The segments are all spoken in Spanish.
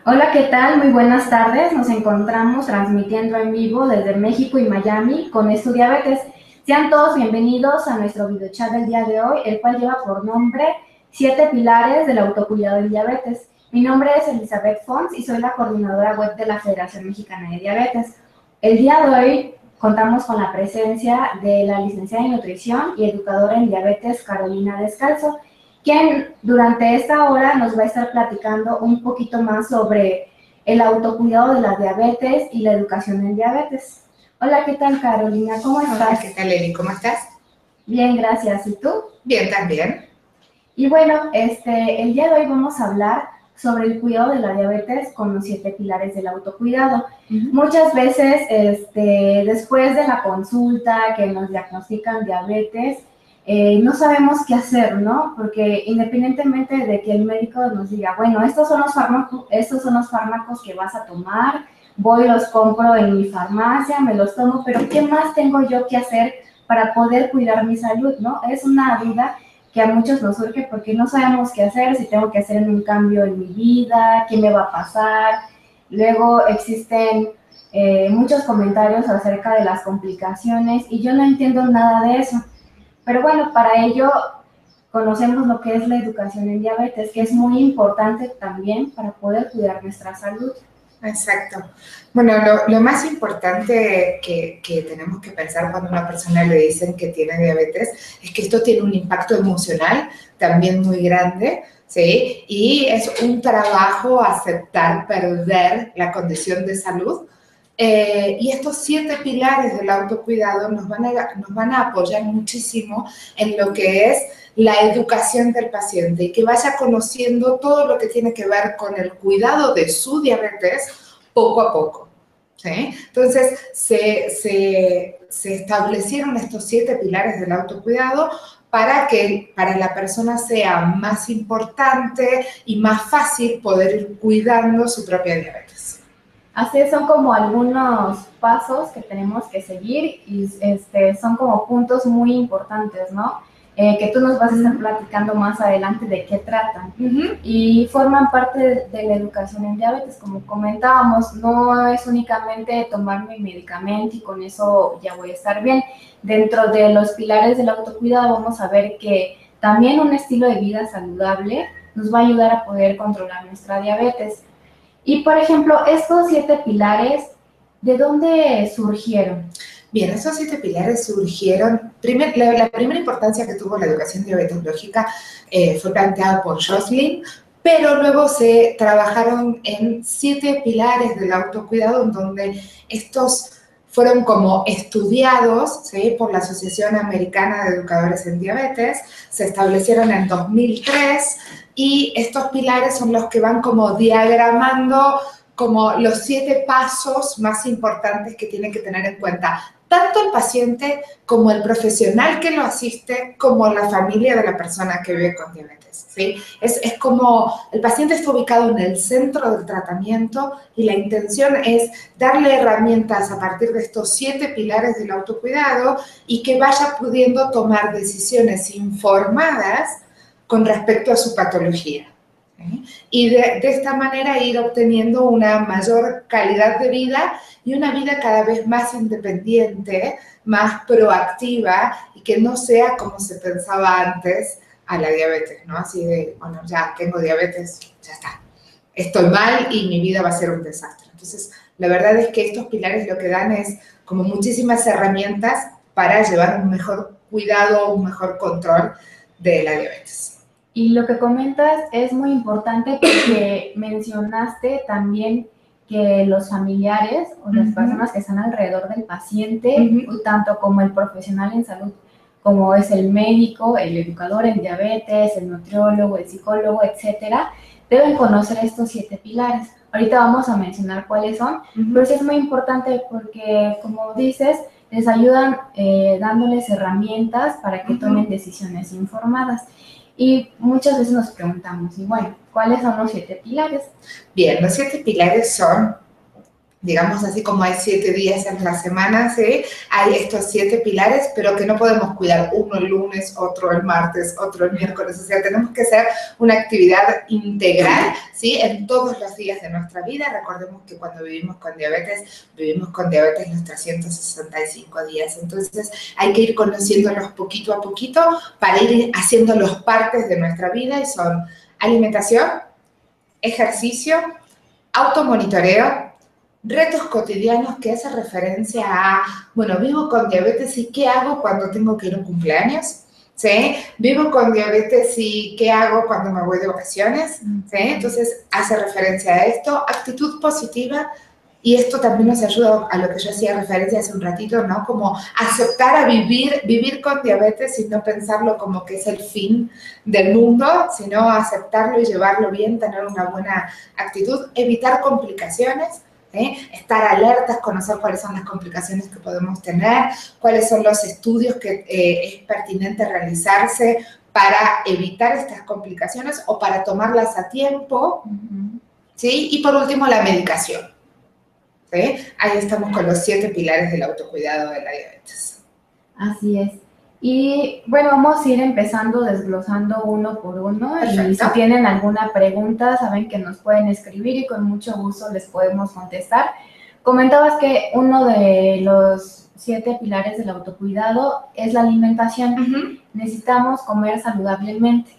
Hola, ¿qué tal? Muy buenas tardes. Nos encontramos transmitiendo en vivo desde México y Miami con Estudiabetes. Sean todos bienvenidos a nuestro videochat del día de hoy, el cual lleva por nombre Siete pilares del autocuidado del diabetes. Mi nombre es Elizabeth Fons y soy la coordinadora web de la Federación Mexicana de Diabetes. El día de hoy contamos con la presencia de la licenciada en nutrición y educadora en diabetes Carolina Descalzo, quien durante esta hora nos va a estar platicando un poquito más sobre el autocuidado de la diabetes y la educación en diabetes. Hola, ¿qué tal, Carolina? ¿Cómo estás? Hola, ¿qué tal, Eli? ¿Cómo estás? Bien, gracias. ¿Y tú? Bien, también. Y bueno, el día de hoy vamos a hablar sobre el cuidado de la diabetes con los siete pilares del autocuidado. Muchas veces, después de la consulta que nos diagnostican diabetes, no sabemos qué hacer, ¿no? Porque independientemente de que el médico nos diga, bueno, estos son los fármacos que vas a tomar, voy, los compro en mi farmacia, me los tomo, pero ¿qué más tengo yo que hacer para poder cuidar mi salud, ¿no? Es una duda que a muchos nos surge porque no sabemos qué hacer, si tengo que hacer un cambio en mi vida, qué me va a pasar. Luego existen muchos comentarios acerca de las complicaciones y yo no entiendo nada de eso. Pero bueno, para ello conocemos lo que es la educación en diabetes, que es muy importante también para poder cuidar nuestra salud. Exacto. Bueno, lo más importante que tenemos que pensar cuando a una persona le dicen que tiene diabetes es que esto tiene un impacto emocional también muy grande, ¿sí? Y es un trabajo aceptar perder la condición de salud. Y estos siete pilares del autocuidado nos van a apoyar muchísimo en lo que es la educación del paciente y que vaya conociendo todo lo que tiene que ver con el cuidado de su diabetes poco a poco. ¿Sí? Entonces, se establecieron estos siete pilares del autocuidado para que para la persona sea más importante y más fácil poder ir cuidando su propia diabetes. Así son como algunos pasos que tenemos que seguir y son como puntos muy importantes, ¿no? Que tú nos vas a estar platicando más adelante de qué tratan. Y forman parte de la educación en diabetes, como comentábamos, no es únicamente tomar mi medicamento y con eso ya voy a estar bien. Dentro de los pilares del autocuidado vamos a ver que también un estilo de vida saludable nos va a ayudar a poder controlar nuestra diabetes. Y, por ejemplo, estos siete pilares, ¿de dónde surgieron? Bien, esos siete pilares surgieron, la primera importancia que tuvo la educación diabetológica fue planteada por Jocelyn, pero luego se trabajaron en siete pilares del autocuidado, en donde estos fueron como estudiados, ¿sí?, por la Asociación Americana de Educadores en Diabetes, se establecieron en 2003 y estos pilares son los que van como diagramando como los siete pasos más importantes que tiene que tener en cuenta tanto el paciente como el profesional que lo asiste, como la familia de la persona que vive con diabetes, ¿sí? Es como el paciente está ubicado en el centro del tratamiento y la intención es darle herramientas a partir de estos siete pilares del autocuidado y que vaya pudiendo tomar decisiones informadas con respecto a su patología. Y de esta manera ir obteniendo una mayor calidad de vida y una vida cada vez más independiente, más proactiva y que no sea como se pensaba antes a la diabetes, ¿no? Así de, bueno, ya tengo diabetes, ya está, estoy mal y mi vida va a ser un desastre. Entonces, la verdad es que estos pilares lo que dan es como muchísimas herramientas para llevar un mejor cuidado, un mejor control de la diabetes. Y lo que comentas es muy importante porque mencionaste también que los familiares o las personas que están alrededor del paciente, tanto como el profesional en salud, como es el médico, el educador en diabetes, el nutriólogo, el psicólogo, etcétera, deben conocer estos siete pilares. Ahorita vamos a mencionar cuáles son, pero sí es muy importante porque, como dices, les ayudan dándoles herramientas para que tomen decisiones informadas. Y muchas veces nos preguntamos, y bueno, ¿cuáles son los siete pilares? Bien, los siete pilares son digamos así como hay 7 días en la semana, ¿sí? Hay estos 7 pilares, pero que no podemos cuidar uno el lunes, otro el martes, otro el miércoles. O sea, tenemos que hacer una actividad integral, ¿sí? En todos los días de nuestra vida. Recordemos que cuando vivimos con diabetes los 365 días. Entonces, hay que ir conociéndolos poquito a poquito para ir haciéndolos partes de nuestra vida, y son alimentación, ejercicio, automonitoreo, retos cotidianos que hacen referencia a, bueno, vivo con diabetes y ¿qué hago cuando tengo que ir a un cumpleaños? ¿Sí? Vivo con diabetes y ¿qué hago cuando me voy de vacaciones? ¿Sí? Entonces hace referencia a esto, actitud positiva, y esto también nos ayuda a lo que yo hacía referencia hace un ratito, ¿no? Como aceptar a vivir con diabetes y no pensarlo como que es el fin del mundo, sino aceptarlo y llevarlo bien, tener una buena actitud, evitar complicaciones, estar alertas, conocer cuáles son las complicaciones que podemos tener, cuáles son los estudios que es pertinente realizarse para evitar estas complicaciones o para tomarlas a tiempo, ¿sí? Y por último, la medicación, ¿sí? Ahí estamos con los 7 pilares del autocuidado de la diabetes. Así es. Y bueno, vamos a ir empezando desglosando uno por uno. Perfecto. Y si tienen alguna pregunta, saben que nos pueden escribir y con mucho gusto les podemos contestar. Comentabas que uno de los 7 pilares del autocuidado es la alimentación. Necesitamos comer saludablemente,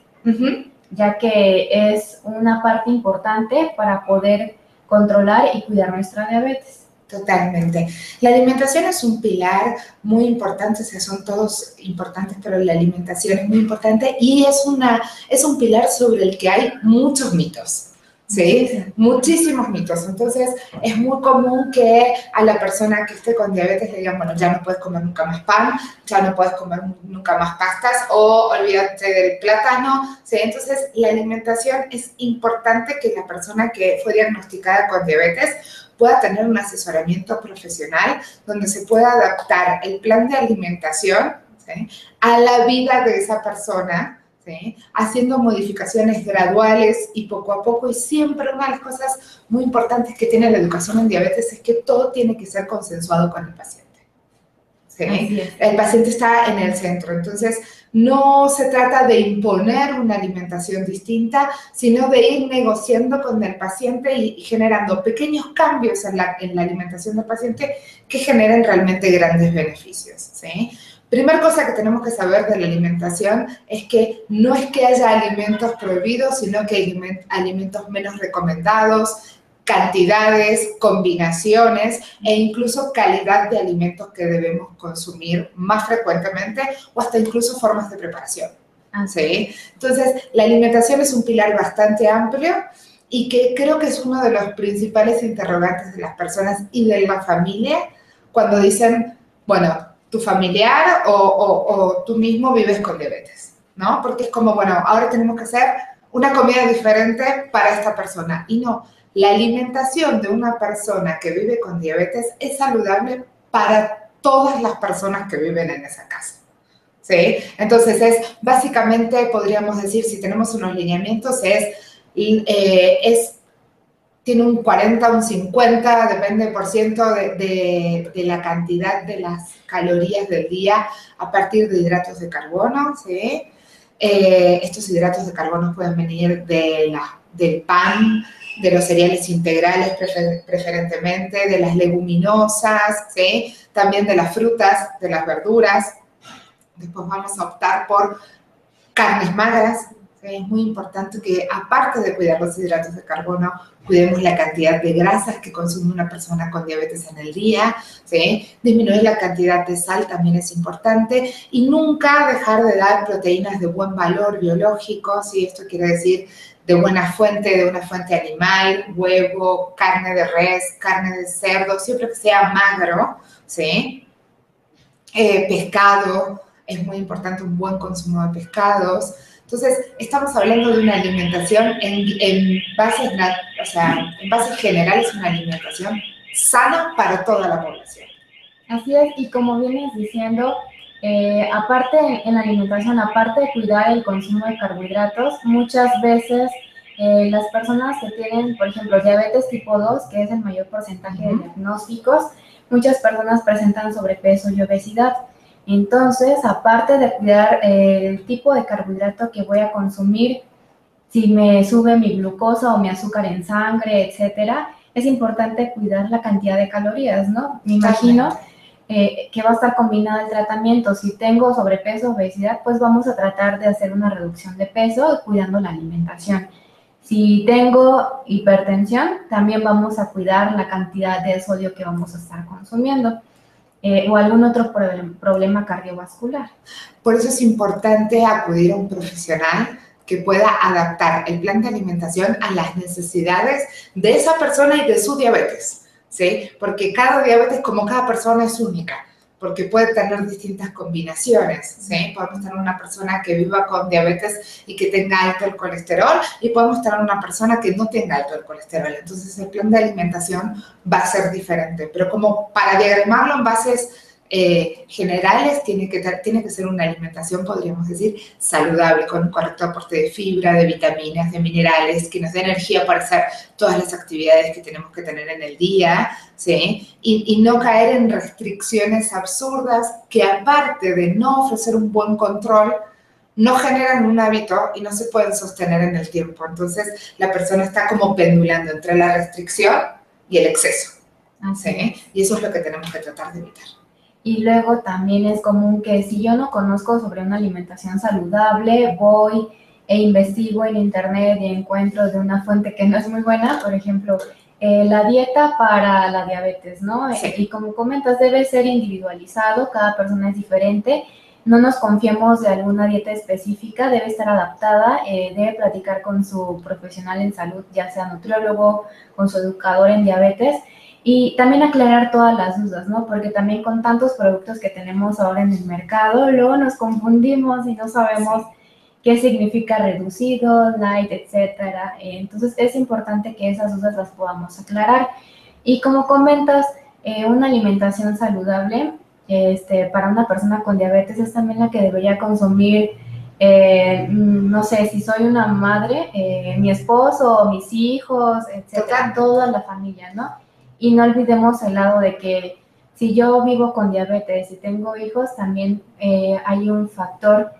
ya que es una parte importante para poder controlar y cuidar nuestra diabetes. Totalmente. La alimentación es un pilar muy importante, o sea, son todos importantes, pero la alimentación es muy importante y es un pilar sobre el que hay muchos mitos, ¿sí? Muchísimos mitos. Entonces, es muy común que a la persona que esté con diabetes le digan, bueno, ya no puedes comer nunca más pan, ya no puedes comer nunca más pastas, o olvídate del plátano, ¿sí? Entonces, la alimentación es importante que la persona que fue diagnosticada con diabetes pueda tener un asesoramiento profesional donde se pueda adaptar el plan de alimentación, ¿sí?, a la vida de esa persona, ¿sí?, haciendo modificaciones graduales y poco a poco. Y siempre una de las cosas muy importantes que tiene la educación en diabetes es que todo tiene que ser consensuado con el paciente, ¿sí? El paciente está en el centro. Entonces, no se trata de imponer una alimentación distinta, sino de ir negociando con el paciente y generando pequeños cambios en la alimentación del paciente que generen realmente grandes beneficios, ¿sí? Primera cosa que tenemos que saber de la alimentación es que no es que haya alimentos prohibidos, sino que hay alimentos menos recomendados, cantidades, combinaciones e incluso calidad de alimentos que debemos consumir más frecuentemente, o hasta incluso formas de preparación, ¿sí? Entonces, la alimentación es un pilar bastante amplio y que creo que es uno de los principales interrogantes de las personas y de la familia cuando dicen, bueno, tu familiar o tú mismo vives con diabetes, ¿no? Porque es como, bueno, ahora tenemos que hacer una comida diferente para esta persona. Y no, la alimentación de una persona que vive con diabetes es saludable para todas las personas que viven en esa casa, ¿sí? Entonces, básicamente, podríamos decir, si tenemos unos lineamientos, tiene un 40, un 50, depende por ciento de la cantidad de las calorías del día a partir de hidratos de carbono, ¿sí? Estos hidratos de carbono pueden venir del pan, de los cereales integrales preferentemente, de las leguminosas, ¿sí?, también de las frutas, de las verduras. Después vamos a optar por carnes magras. Es muy importante que, aparte de cuidar los hidratos de carbono, cuidemos la cantidad de grasas que consume una persona con diabetes en el día, ¿sí? Disminuir la cantidad de sal también es importante, y nunca dejar de dar proteínas de buen valor biológico, ¿sí? Esto quiere decir de buena fuente, de una fuente animal, huevo, carne de res, carne de cerdo, siempre que sea magro, ¿sí? Pescado, es muy importante un buen consumo de pescados. Entonces, estamos hablando de una alimentación en bases generales, una alimentación sana para toda la población. Así es, y como vienes diciendo, aparte en la alimentación, aparte de cuidar el consumo de carbohidratos, muchas veces Las personas que tienen, por ejemplo, diabetes tipo 2, que es el mayor porcentaje de diagnósticos, muchas personas presentan sobrepeso y obesidad. Entonces, aparte de cuidar el tipo de carbohidrato que voy a consumir, si me sube mi glucosa o mi azúcar en sangre, etcétera, es importante cuidar la cantidad de calorías, ¿no? Me imagino que va a estar combinado el tratamiento. Si tengo sobrepeso, obesidad, pues vamos a tratar de hacer una reducción de peso cuidando la alimentación. Si tengo hipertensión, también vamos a cuidar la cantidad de sodio que vamos a estar consumiendo. O algún otro problema cardiovascular. Por eso es importante acudir a un profesional que pueda adaptar el plan de alimentación a las necesidades de esa persona y de su diabetes, ¿sí? Porque cada diabetes, como cada persona, es única, porque puede tener distintas combinaciones, ¿sí? Podemos tener una persona que viva con diabetes y que tenga alto el colesterol, y podemos tener una persona que no tenga alto el colesterol. Entonces, el plan de alimentación va a ser diferente. Pero como para diagramarlo en bases generales, tiene que ser una alimentación, podríamos decir, saludable, con un correcto aporte de fibra, de vitaminas, de minerales, que nos dé energía para hacer todas las actividades que tenemos que tener en el día, ¿sí? Y no caer en restricciones absurdas que, aparte de no ofrecer un buen control, no generan un hábito y no se pueden sostener en el tiempo. Entonces, la persona está como pendulando entre la restricción y el exceso, ¿sí? Y eso es lo que tenemos que tratar de evitar. Y luego también es común que si yo no conozco sobre una alimentación saludable, voy e investigo en internet y encuentro de una fuente que no es muy buena, por ejemplo, la dieta para la diabetes, ¿no? Sí. Y como comentas, debe ser individualizado, cada persona es diferente, no nos confiemos de alguna dieta específica, debe estar adaptada, debe platicar con su profesional en salud, ya sea nutriólogo, con su educador en diabetes, y también aclarar todas las dudas, ¿no? Porque también con tantos productos que tenemos ahora en el mercado, luego nos confundimos y no sabemos qué significa reducido, light, etcétera. Entonces, es importante que esas dudas las podamos aclarar. Y como comentas, una alimentación saludable para una persona con diabetes es también la que debería consumir, no sé, si soy una madre, mi esposo, mis hijos, etcétera, toda la familia, ¿no? Y no olvidemos el lado de que si yo vivo con diabetes y tengo hijos, también hay un factor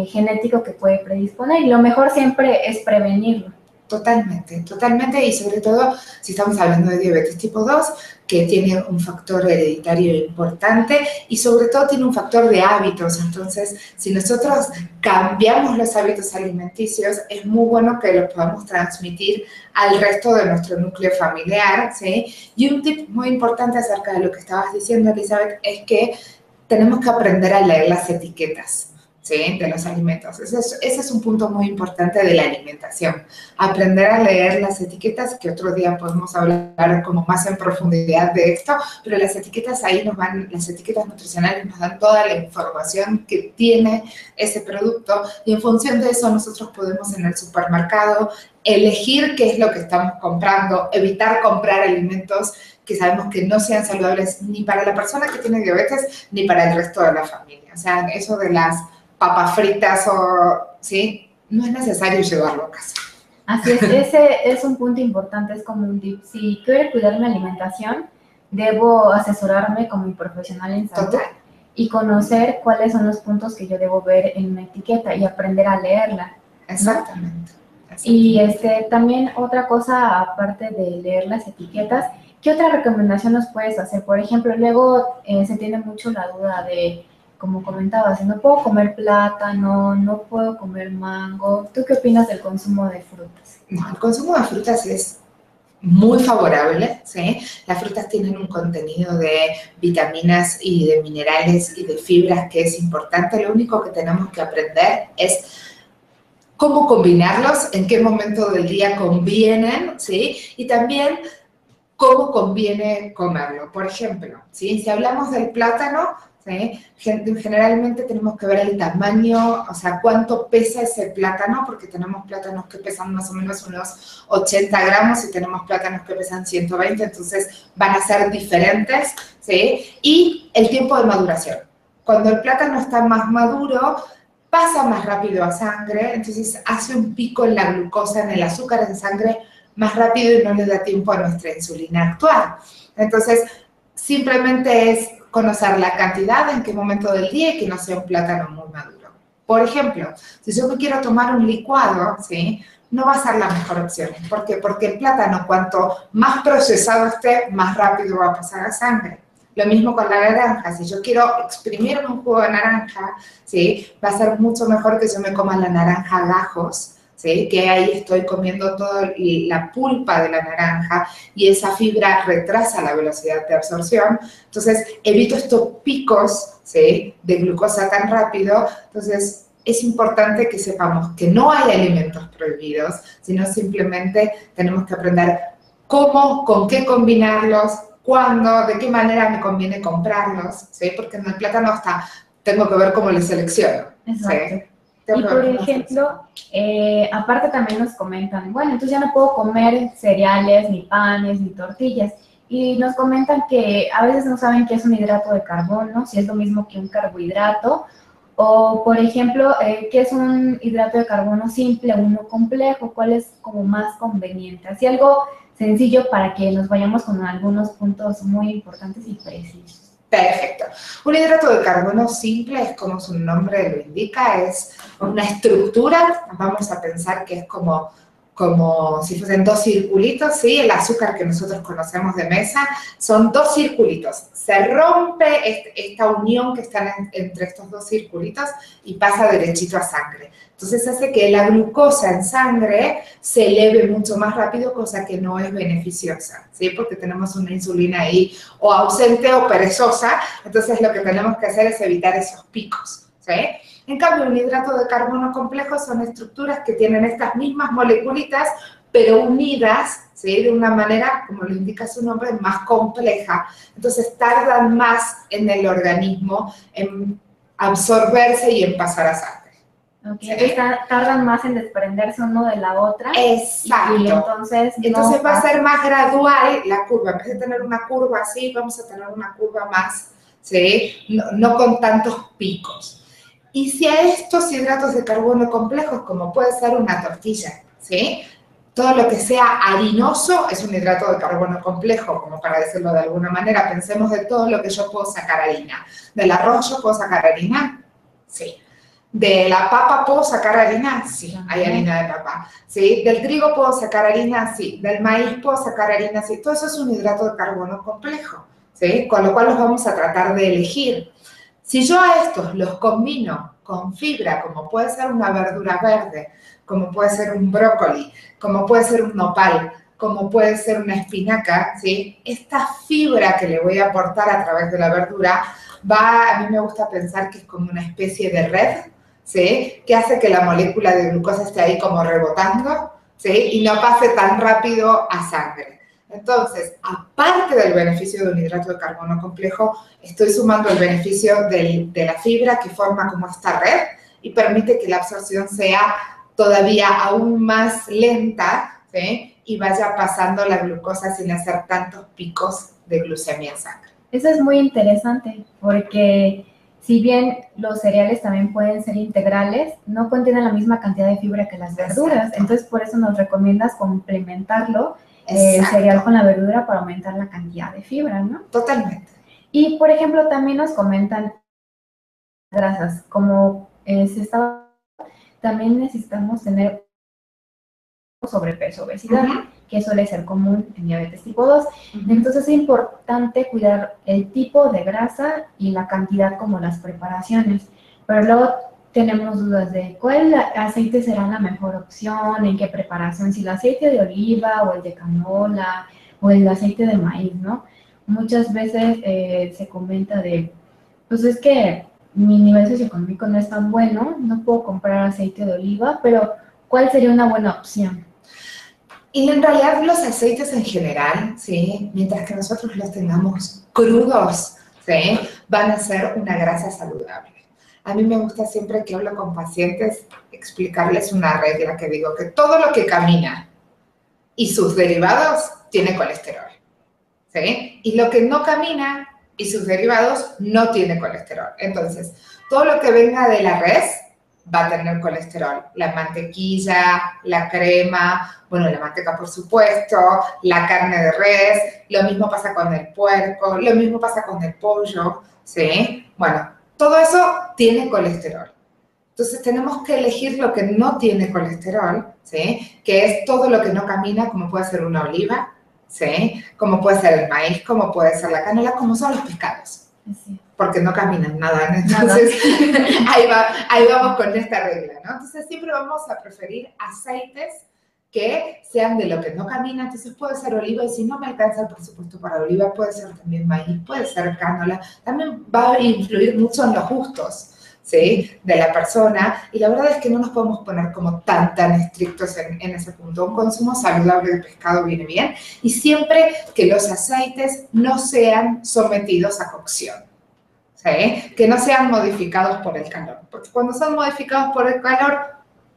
genético que puede predisponer, y lo mejor siempre es prevenirlo. Totalmente, totalmente, y sobre todo si estamos hablando de diabetes tipo 2, que tiene un factor hereditario importante y sobre todo tiene un factor de hábitos. Entonces, si nosotros cambiamos los hábitos alimenticios, es muy bueno que los podamos transmitir al resto de nuestro núcleo familiar, ¿sí? Y un tip muy importante acerca de lo que estabas diciendo, Elizabeth, es que tenemos que aprender a leer las etiquetas, ¿sí? De los alimentos. Ese es un punto muy importante de la alimentación. Aprender a leer las etiquetas, que otro día podemos hablar como más en profundidad de esto, pero las etiquetas ahí nos van, las etiquetas nutricionales nos dan toda la información que tiene ese producto, y en función de eso nosotros podemos en el supermercado elegir qué es lo que estamos comprando, evitar comprar alimentos que sabemos que no sean saludables ni para la persona que tiene diabetes ni para el resto de la familia. O sea, eso de las papas fritas ¿sí? No es necesario llevarlo a casa. Así es, ese es un punto importante, es como un tip. Si quiero cuidar mi alimentación, debo asesorarme con mi profesional en salud. Total. Y conocer cuáles son los puntos que yo debo ver en una etiqueta y aprender a leerla, ¿no? Exactamente. Y también otra cosa, aparte de leer las etiquetas, ¿qué otra recomendación nos puedes hacer? Por ejemplo, luego se tiene mucho la duda de, como comentabas, no puedo comer plátano, no puedo comer mango. ¿Tú qué opinas del consumo de frutas? No, el consumo de frutas es muy favorable, ¿sí? Las frutas tienen un contenido de vitaminas y de minerales y de fibras que es importante. Lo único que tenemos que aprender es cómo combinarlos, en qué momento del día convienen, ¿sí? Y también cómo conviene comerlo. Por ejemplo, ¿sí? Si hablamos del plátano, ¿sí? Generalmente tenemos que ver el tamaño, o sea, cuánto pesa ese plátano, porque tenemos plátanos que pesan más o menos unos 80 gramos y tenemos plátanos que pesan 120, entonces van a ser diferentes, ¿sí? Y el tiempo de maduración. Cuando el plátano está más maduro, pasa más rápido a sangre, entonces hace un pico en la glucosa, en el azúcar en sangre más rápido y no le da tiempo a nuestra insulina a actuar. Entonces, simplemente es conocer la cantidad, en qué momento del día y que no sea un plátano muy maduro. Por ejemplo, si yo me quiero tomar un licuado, ¿sí?, no va a ser la mejor opción. ¿Por qué? Porque el plátano, cuanto más procesado esté, más rápido va a pasar a sangre. Lo mismo con la naranja. Si yo quiero exprimirme un jugo de naranja, ¿sí?, va a ser mucho mejor que yo me coma la naranja a gajos, ¿sí?, que ahí estoy comiendo toda la pulpa de la naranja y esa fibra retrasa la velocidad de absorción. Entonces, evito estos picos, ¿sí?, de glucosa tan rápido. Entonces, es importante que sepamos que no hay alimentos prohibidos, sino simplemente tenemos que aprender cómo, con qué combinarlos, cuándo, de qué manera me conviene comprarlos, ¿sí? Porque en el plátano hasta tengo que ver cómo le selecciono. Exacto. ¿Sí? Y por ejemplo, aparte también nos comentan, bueno, entonces ya no puedo comer cereales, ni panes, ni tortillas. Y nos comentan que a veces no saben qué es un hidrato de carbono, si es lo mismo que un carbohidrato, o por ejemplo, qué es un hidrato de carbono simple, uno complejo, cuál es como más conveniente. Así algo sencillo para que nos vayamos con algunos puntos muy importantes y precisos. Perfecto. Un hidrato de carbono simple es como su nombre lo indica, es una estructura, vamos a pensar que es como si fuesen dos circulitos, ¿sí? El azúcar que nosotros conocemos de mesa son dos circulitos. Se rompe esta unión que está entre estos dos circulitos y pasa derechito a sangre. Entonces hace que la glucosa en sangre se eleve mucho más rápido, cosa que no es beneficiosa, ¿sí? Porque tenemos una insulina ahí o ausente o perezosa, entonces lo que tenemos que hacer es evitar esos picos, ¿sí? En cambio, un hidrato de carbono complejo son estructuras que tienen estas mismas moleculitas, pero unidas, ¿sí?, de una manera, como lo indica su nombre, más compleja. Entonces, tardan más en el organismo en absorberse y en pasar a sangre. Okay. ¿Sí? Entonces tardan más en desprenderse uno de la otra. Exacto. Y entonces va a ser más gradual la curva. En vez de tener una curva así, vamos a tener una curva más, ¿sí?, no con tantos picos. Y si a estos hidratos de carbono complejos, como puede ser una tortilla, ¿sí?, todo lo que sea harinoso es un hidrato de carbono complejo, como para decirlo de alguna manera. Pensemos de todo lo que yo puedo sacar harina. ¿Del arroz yo puedo sacar harina? Sí. ¿De la papa puedo sacar harina? Sí, hay harina de papa. ¿Sí? ¿Del trigo puedo sacar harina? Sí. ¿Del maíz puedo sacar harina? Sí. Todo eso es un hidrato de carbono complejo, ¿sí?, con lo cual los vamos a tratar de elegir. Si yo a estos los combino con fibra, como puede ser una verdura verde, como puede ser un brócoli, como puede ser un nopal, como puede ser una espinaca, ¿sí?, esta fibra que le voy a aportar a través de la verdura a mí me gusta pensar que es como una especie de red, ¿sí?, que hace que la molécula de glucosa esté ahí como rebotando, ¿sí?, y no pase tan rápido a sangre. Entonces, aparte del beneficio de un hidrato de carbono complejo, estoy sumando el beneficio de la fibra que forma como esta red y permite que la absorción sea todavía aún más lenta, ¿sí?, y vaya pasando la glucosa sin hacer tantos picos de glucemia en sangre. Eso es muy interesante porque si bien los cereales también pueden ser integrales, no contienen la misma cantidad de fibra que las verduras. Exacto. Entonces, por eso nos recomiendas complementarlo el cereal con la verdura para aumentar la cantidad de fibra, ¿no? Totalmente. Y, por ejemplo, también nos comentan grasas, como también necesitamos tener sobrepeso, obesidad, que suele ser común en diabetes tipo 2. Entonces es importante cuidar el tipo de grasa y la cantidad como las preparaciones, pero luego tenemos dudas de cuál aceite será la mejor opción, en qué preparación, si el aceite de oliva o el de canola o el aceite de maíz, ¿no? Muchas veces se comenta pues es que mi nivel socioeconómico no es tan bueno, no puedo comprar aceite de oliva, pero ¿cuál sería una buena opción? Y en realidad los aceites en general, ¿sí?, mientras que nosotros los tengamos crudos, ¿sí?, van a ser una grasa saludable. A mí me gusta siempre que hablo con pacientes explicarles una regla que digo que todo lo que camina y sus derivados tiene colesterol, ¿sí? Y lo que no camina y sus derivados no tiene colesterol. Entonces, todo lo que venga de la res va a tener colesterol. La mantequilla, la crema, bueno, la manteca por supuesto, la carne de res, lo mismo pasa con el puerco, lo mismo pasa con el pollo, ¿sí? Bueno, todo eso tiene colesterol. Entonces tenemos que elegir lo que no tiene colesterol, ¿sí? Que es todo lo que no camina, como puede ser una oliva, ¿sí? Como puede ser el maíz, como puede ser la canola, como son los pescados. Sí. Porque no caminan nada, ¿no? Entonces ahí vamos con esta regla, ¿no? Entonces siempre vamos a preferir aceites que sean de lo que no camina, entonces puede ser oliva, y si no me alcanza el presupuesto para oliva, puede ser también maíz, puede ser cánola, también va a influir mucho en los gustos, ¿sí? De la persona, y la verdad es que no nos podemos poner como tan estrictos en ese punto. Un consumo saludable de pescado viene bien, y siempre que los aceites no sean sometidos a cocción. ¿Sí? Que no sean modificados por el calor, porque cuando son modificados por el calor,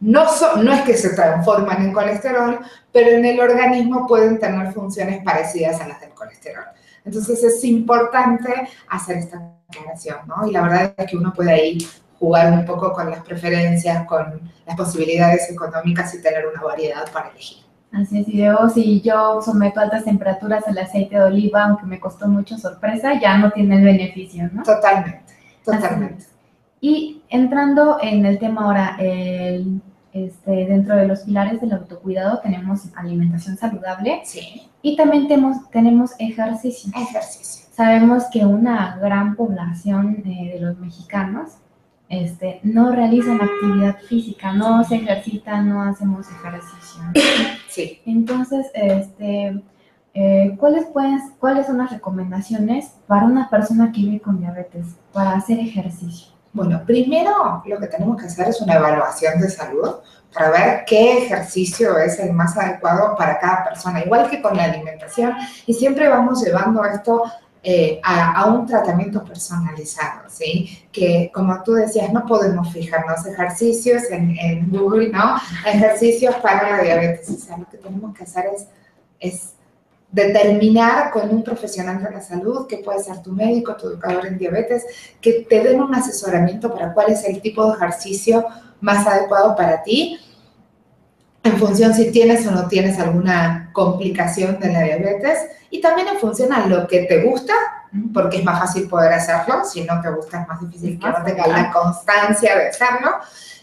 no es que se transforman en colesterol, pero en el organismo pueden tener funciones parecidas a las del colesterol. Entonces es importante hacer esta aclaración, ¿no? Y la verdad es que uno puede ahí jugar un poco con las preferencias, con las posibilidades económicas y tener una variedad para elegir. Así es, y luego si yo someto a altas temperaturas el aceite de oliva, aunque me costó mucho sorpresa, ya no tiene el beneficio, ¿no? Totalmente, totalmente. Y entrando en el tema ahora, dentro de los pilares del autocuidado tenemos alimentación saludable. Sí. Y también tenemos ejercicio. Ejercicio. Sabemos que una gran población de los mexicanos no realizan actividad física, no se ejercitan, no hacemos ejercicio. Sí. Entonces, ¿cuáles son las recomendaciones para una persona que vive con diabetes para hacer ejercicio? Bueno, primero lo que tenemos que hacer es una evaluación de salud para ver qué ejercicio es el más adecuado para cada persona, igual que con la alimentación, y siempre vamos llevando esto a un tratamiento personalizado, ¿sí? Que, como tú decías, no podemos fijarnos ejercicios en Google, ¿no? Ejercicios para la diabetes. O sea, lo que tenemos que hacer es determinar con un profesional de la salud, que puede ser tu médico, tu educador en diabetes, que te den un asesoramiento para cuál es el tipo de ejercicio más adecuado para ti, en función si tienes o no tienes alguna complicación de la diabetes, y también en función a lo que te gusta, porque es más fácil poder hacerlo, si no te gusta es más difícil que no tengas la constancia de hacerlo,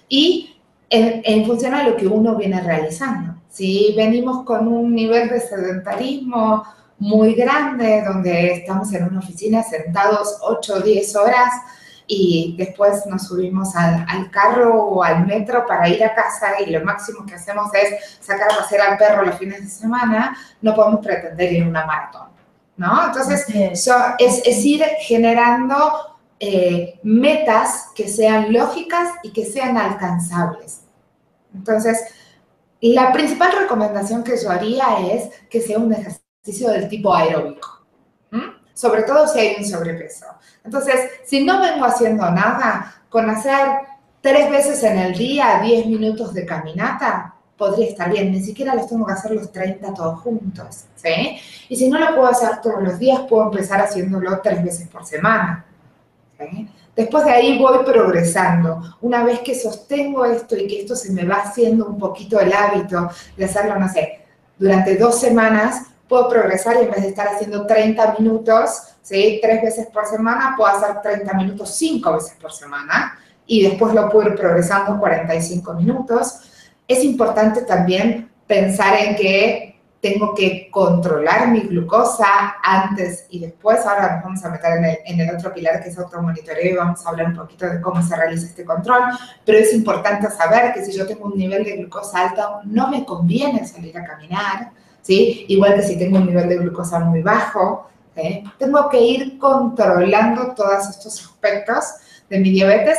y en función a lo que uno viene realizando. Si venimos con un nivel de sedentarismo muy grande, donde estamos en una oficina sentados 8 o 10 horas, y después nos subimos al carro o al metro para ir a casa, y lo máximo que hacemos es sacar a pasear al perro los fines de semana, no podemos pretender ir a una maratón, ¿no? Entonces, es ir generando metas que sean lógicas y que sean alcanzables. Entonces, la principal recomendación que yo haría es que sea un ejercicio del tipo aeróbico, sobre todo si hay un sobrepeso. Entonces, si no vengo haciendo nada, con hacer 3 veces en el día 10 minutos de caminata, podría estar bien. Ni siquiera los tengo que hacer los 30 todos juntos, ¿sí? Y si no lo puedo hacer todos los días, puedo empezar haciéndolo 3 veces por semana, ¿sí? Después de ahí voy progresando. Una vez que sostengo esto y que esto se me va haciendo un poquito el hábito de hacerlo, no sé, durante 2 semanas, puedo progresar, y en vez de estar haciendo 30 minutos, ¿sí? 3 veces por semana, puedo hacer 30 minutos 5 veces por semana, y después lo puedo ir progresando 45 minutos. Es importante también pensar en que tengo que controlar mi glucosa antes y después. Ahora nos vamos a meter en el otro pilar, que es automonitoreo, y vamos a hablar un poquito de cómo se realiza este control, pero es importante saber que si yo tengo un nivel de glucosa alto, no me conviene salir a caminar, ¿sí? Igual que si tengo un nivel de glucosa muy bajo, ¿sí? Tengo que ir controlando todos estos aspectos de mi diabetes,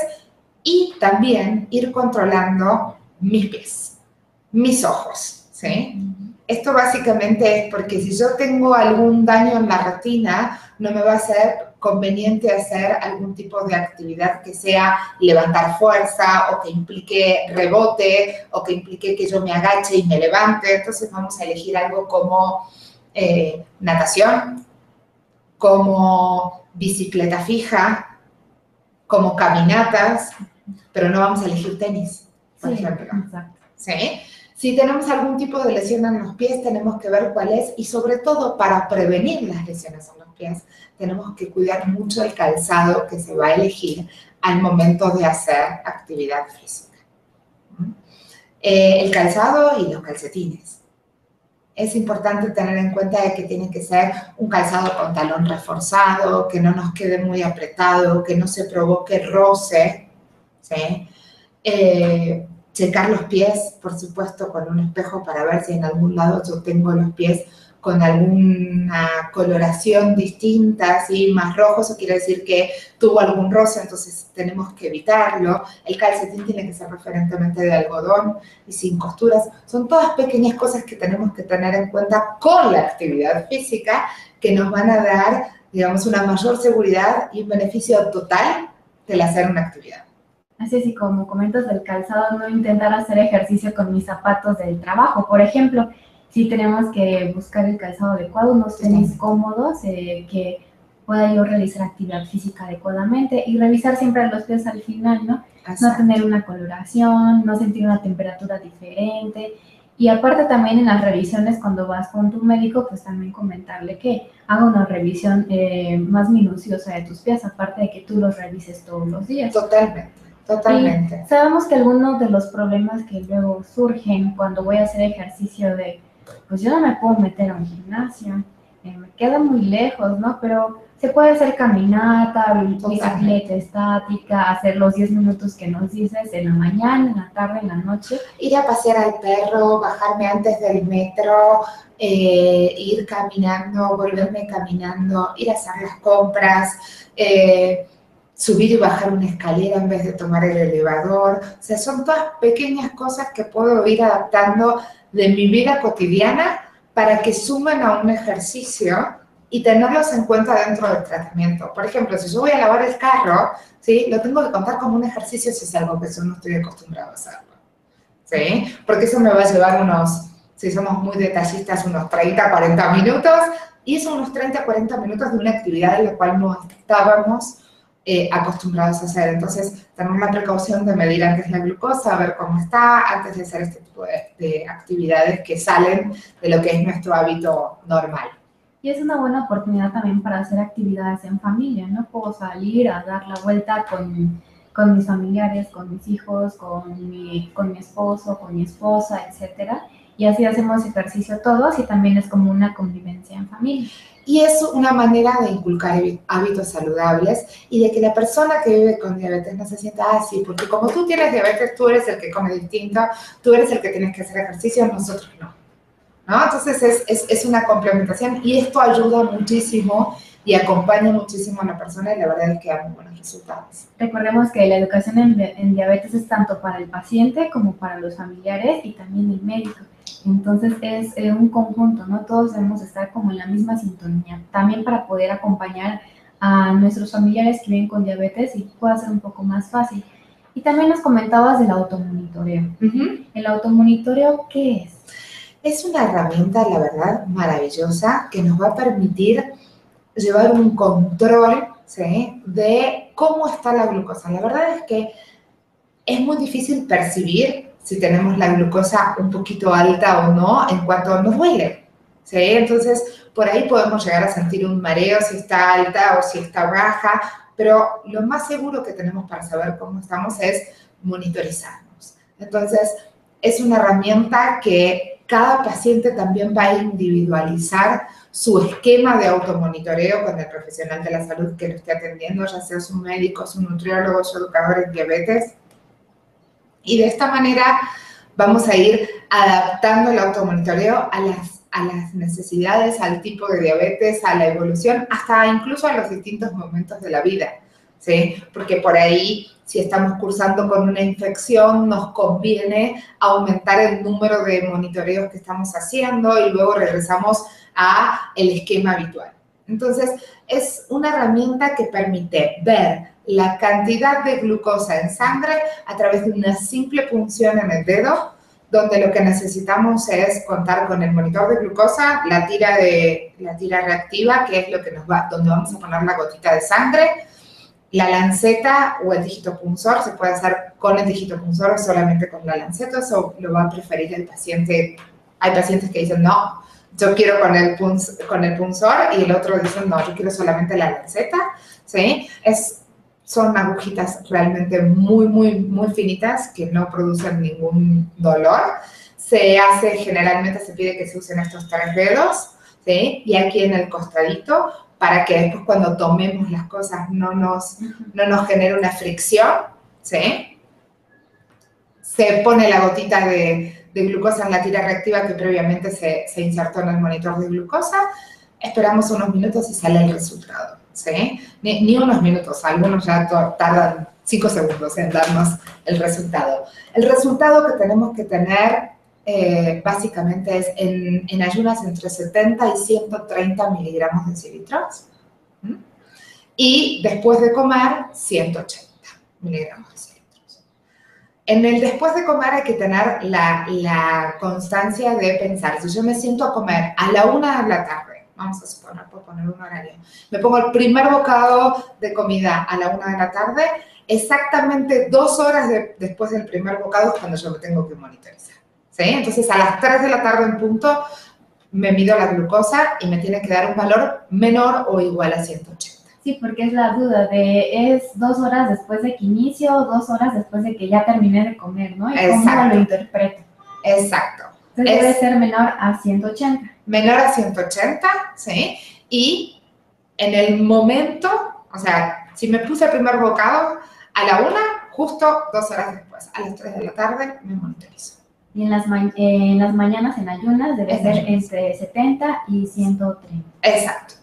y también ir controlando mis pies, mis ojos, ¿sí? Esto básicamente es porque si yo tengo algún daño en la retina, no me va a ser conveniente hacer algún tipo de actividad que sea levantar fuerza, o que implique rebote, o que implique que yo me agache y me levante. Entonces vamos a elegir algo como natación, como bicicleta fija, como caminatas, pero no vamos a elegir tenis, por ejemplo. Exacto. ¿Sí? Si tenemos algún tipo de lesión en los pies, tenemos que ver cuál es y sobre todo para prevenir las lesiones en los pies, tenemos que cuidar mucho el calzado que se va a elegir al momento de hacer actividad física. El calzado y los calcetines. Es importante tener en cuenta de que tiene que ser un calzado con talón reforzado, que no nos quede muy apretado, que no se provoque roce, ¿sí? Checar los pies, por supuesto, con un espejo para ver si en algún lado yo tengo los pies con alguna coloración distinta, ¿sí? Más rojo, eso quiere decir que tuvo algún roce, entonces tenemos que evitarlo. El calcetín tiene que ser preferentemente de algodón y sin costuras. Son todas pequeñas cosas que tenemos que tener en cuenta con la actividad física que nos van a dar, digamos, una mayor seguridad y un beneficio total del hacer una actividad. Así es, y como comentas del calzado, no intentar hacer ejercicio con mis zapatos del trabajo. Por ejemplo, sí tenemos que buscar el calzado adecuado, unos tenis cómodos, que pueda yo realizar actividad física adecuadamente y revisar siempre los pies al final, ¿no? Exacto. No tener una coloración, no sentir una temperatura diferente. Y aparte también en las revisiones, cuando vas con tu médico, pues también comentarle que haga una revisión más minuciosa de tus pies, aparte de que tú los revises todos los días. Totalmente. Totalmente. Y sabemos que algunos de los problemas que luego surgen cuando voy a hacer ejercicio pues yo no me puedo meter a un gimnasio, me queda muy lejos, ¿no? Pero se puede hacer caminata, bicicleta estática, hacer los 10 minutos que nos dices en la mañana, en la tarde, en la noche. Ir a pasear al perro, bajarme antes del metro, ir caminando, volverme caminando, ir a hacer las compras, subir y bajar una escalera en vez de tomar el elevador. O sea, son todas pequeñas cosas que puedo ir adaptando de mi vida cotidiana para que sumen a un ejercicio y tenerlos en cuenta dentro del tratamiento. Por ejemplo, si yo voy a lavar el carro, ¿sí? Lo tengo que contar como un ejercicio si es algo que yo no estoy acostumbrado a hacerlo, ¿sí? Porque eso me va a llevar si somos muy detallistas, unos 30, 40 minutos, y son unos 30, 40 minutos de una actividad en la cual no estábamos acostumbrados a hacer. Entonces, tener la precaución de medir antes la glucosa, ver cómo está, antes de hacer este tipo de actividades que salen de lo que es nuestro hábito normal. Y es una buena oportunidad también para hacer actividades en familia, ¿no? Puedo salir a dar la vuelta con mis familiares, con mis hijos, con mi esposo, con mi esposa, etcétera. Y así hacemos ejercicio todos y también es como una convivencia en familia. Y es una manera de inculcar hábitos saludables y de que la persona que vive con diabetes no se sienta así, porque como tú tienes diabetes, tú eres el que come distinto, tú eres el que tienes que hacer ejercicio, nosotros no. Entonces es una complementación y esto ayuda muchísimo y acompaña muchísimo a la persona y la verdad es que da muy buenos resultados. Recordemos que la educación en diabetes es tanto para el paciente como para los familiares y también el médico. Entonces es un conjunto, ¿no? Todos debemos estar como en la misma sintonía, también para poder acompañar a nuestros familiares que viven con diabetes y pueda ser un poco más fácil. Y también nos comentabas del automonitoreo. ¿El automonitoreo qué es? Es una herramienta, la verdad, maravillosa que nos va a permitir llevar un control, ¿sí?, de cómo está la glucosa. La verdad es que es muy difícil percibir si tenemos la glucosa un poquito alta o no en cuanto nos duele, ¿sí? Entonces, por ahí podemos llegar a sentir un mareo si está alta o si está baja, pero lo más seguro que tenemos para saber cómo estamos es monitorizarnos. Entonces, es una herramienta que cada paciente también va a individualizar su esquema de automonitoreo con el profesional de la salud que lo esté atendiendo, ya sea su médico, su nutriólogo, su educador en diabetes. Y de esta manera vamos a ir adaptando el automonitoreo a las necesidades, al tipo de diabetes, a la evolución, hasta incluso a los distintos momentos de la vida, ¿sí? Porque por ahí, si estamos cursando con una infección, nos conviene aumentar el número de monitoreos que estamos haciendo y luego regresamos al esquema habitual. Entonces, es una herramienta que permite ver la cantidad de glucosa en sangre a través de una simple punción en el dedo, donde lo que necesitamos es contar con el monitor de glucosa, la tira reactiva, que es lo que donde vamos a poner la gotita de sangre, la lanceta o el dígito punzor. Se puede hacer con el dígito punzor o solamente con la lanceta. Eso lo va a preferir el paciente. Hay pacientes que dicen, no, yo quiero con el punzor, y el otro dice, no, yo quiero solamente la lanceta, ¿sí? Son agujitas realmente muy, muy, muy finitas que no producen ningún dolor. Generalmente se pide que se usen estos 3 dedos, ¿sí? Y aquí en el costadito, para que después cuando tomemos las cosas no nos genere una fricción, ¿sí? Se pone la gotita de glucosa en la tira reactiva que previamente se insertó en el monitor de glucosa. Esperamos unos minutos y sale el resultado, ¿sí? Ni unos minutos, algunos ya tardan 5 segundos en darnos el resultado. El resultado que tenemos que tener básicamente es en ayunas entre 70 y 130 miligramos de cilitros. Y después de comer, 180 miligramos de cilitros. En el después de comer hay que tener la constancia de pensar, si yo me siento a comer a la 1 de la tarde, vamos a suponer, por poner un horario, me pongo el primer bocado de comida a la 1 de la tarde, exactamente 2 horas después del primer bocado es cuando yo me tengo que monitorizar, ¿sí? Entonces, a las 3 de la tarde en punto, me mido la glucosa y me tiene que dar un valor menor o igual a 180. Sí, porque es la duda ¿es 2 horas después de que inicio o 2 horas después de que ya terminé de comer, ¿no? Y cómo lo interpreto. Exacto. Entonces debe ser menor a 180. Menor a 180, ¿sí? Y en el momento, o sea, si me puse el primer bocado, a la 1, justo 2 horas después, a las 3 de la tarde, me monitorizo. Y en las mañanas en ayunas debe ser entre 70 y 130. Exacto.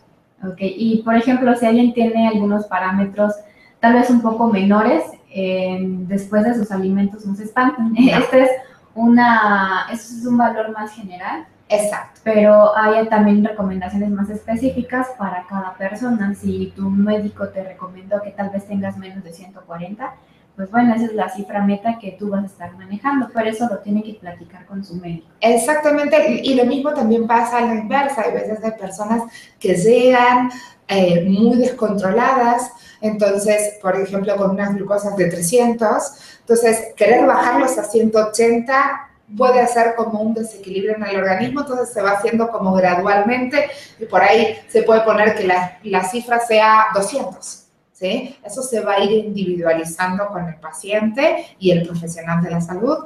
Ok, y por ejemplo, si alguien tiene algunos parámetros tal vez un poco menores, después de sus alimentos no se espantan. No. Este es un valor más general. Exacto. Pero hay también recomendaciones más específicas para cada persona. Si tu médico te recomendó que tal vez tengas menos de 140, pues bueno, esa es la cifra meta que tú vas a estar manejando, pero eso lo tiene que platicar con su médico. Exactamente, y lo mismo también pasa a la inversa. Hay veces hay personas que llegan muy descontroladas, entonces, por ejemplo, con unas glucosas de 300, entonces querer bajarlos a 180 puede hacer como un desequilibrio en el organismo, entonces se va haciendo como gradualmente, y por ahí se puede poner que la cifra sea 200. ¿Sí? Eso se va a ir individualizando con el paciente y el profesional de la salud.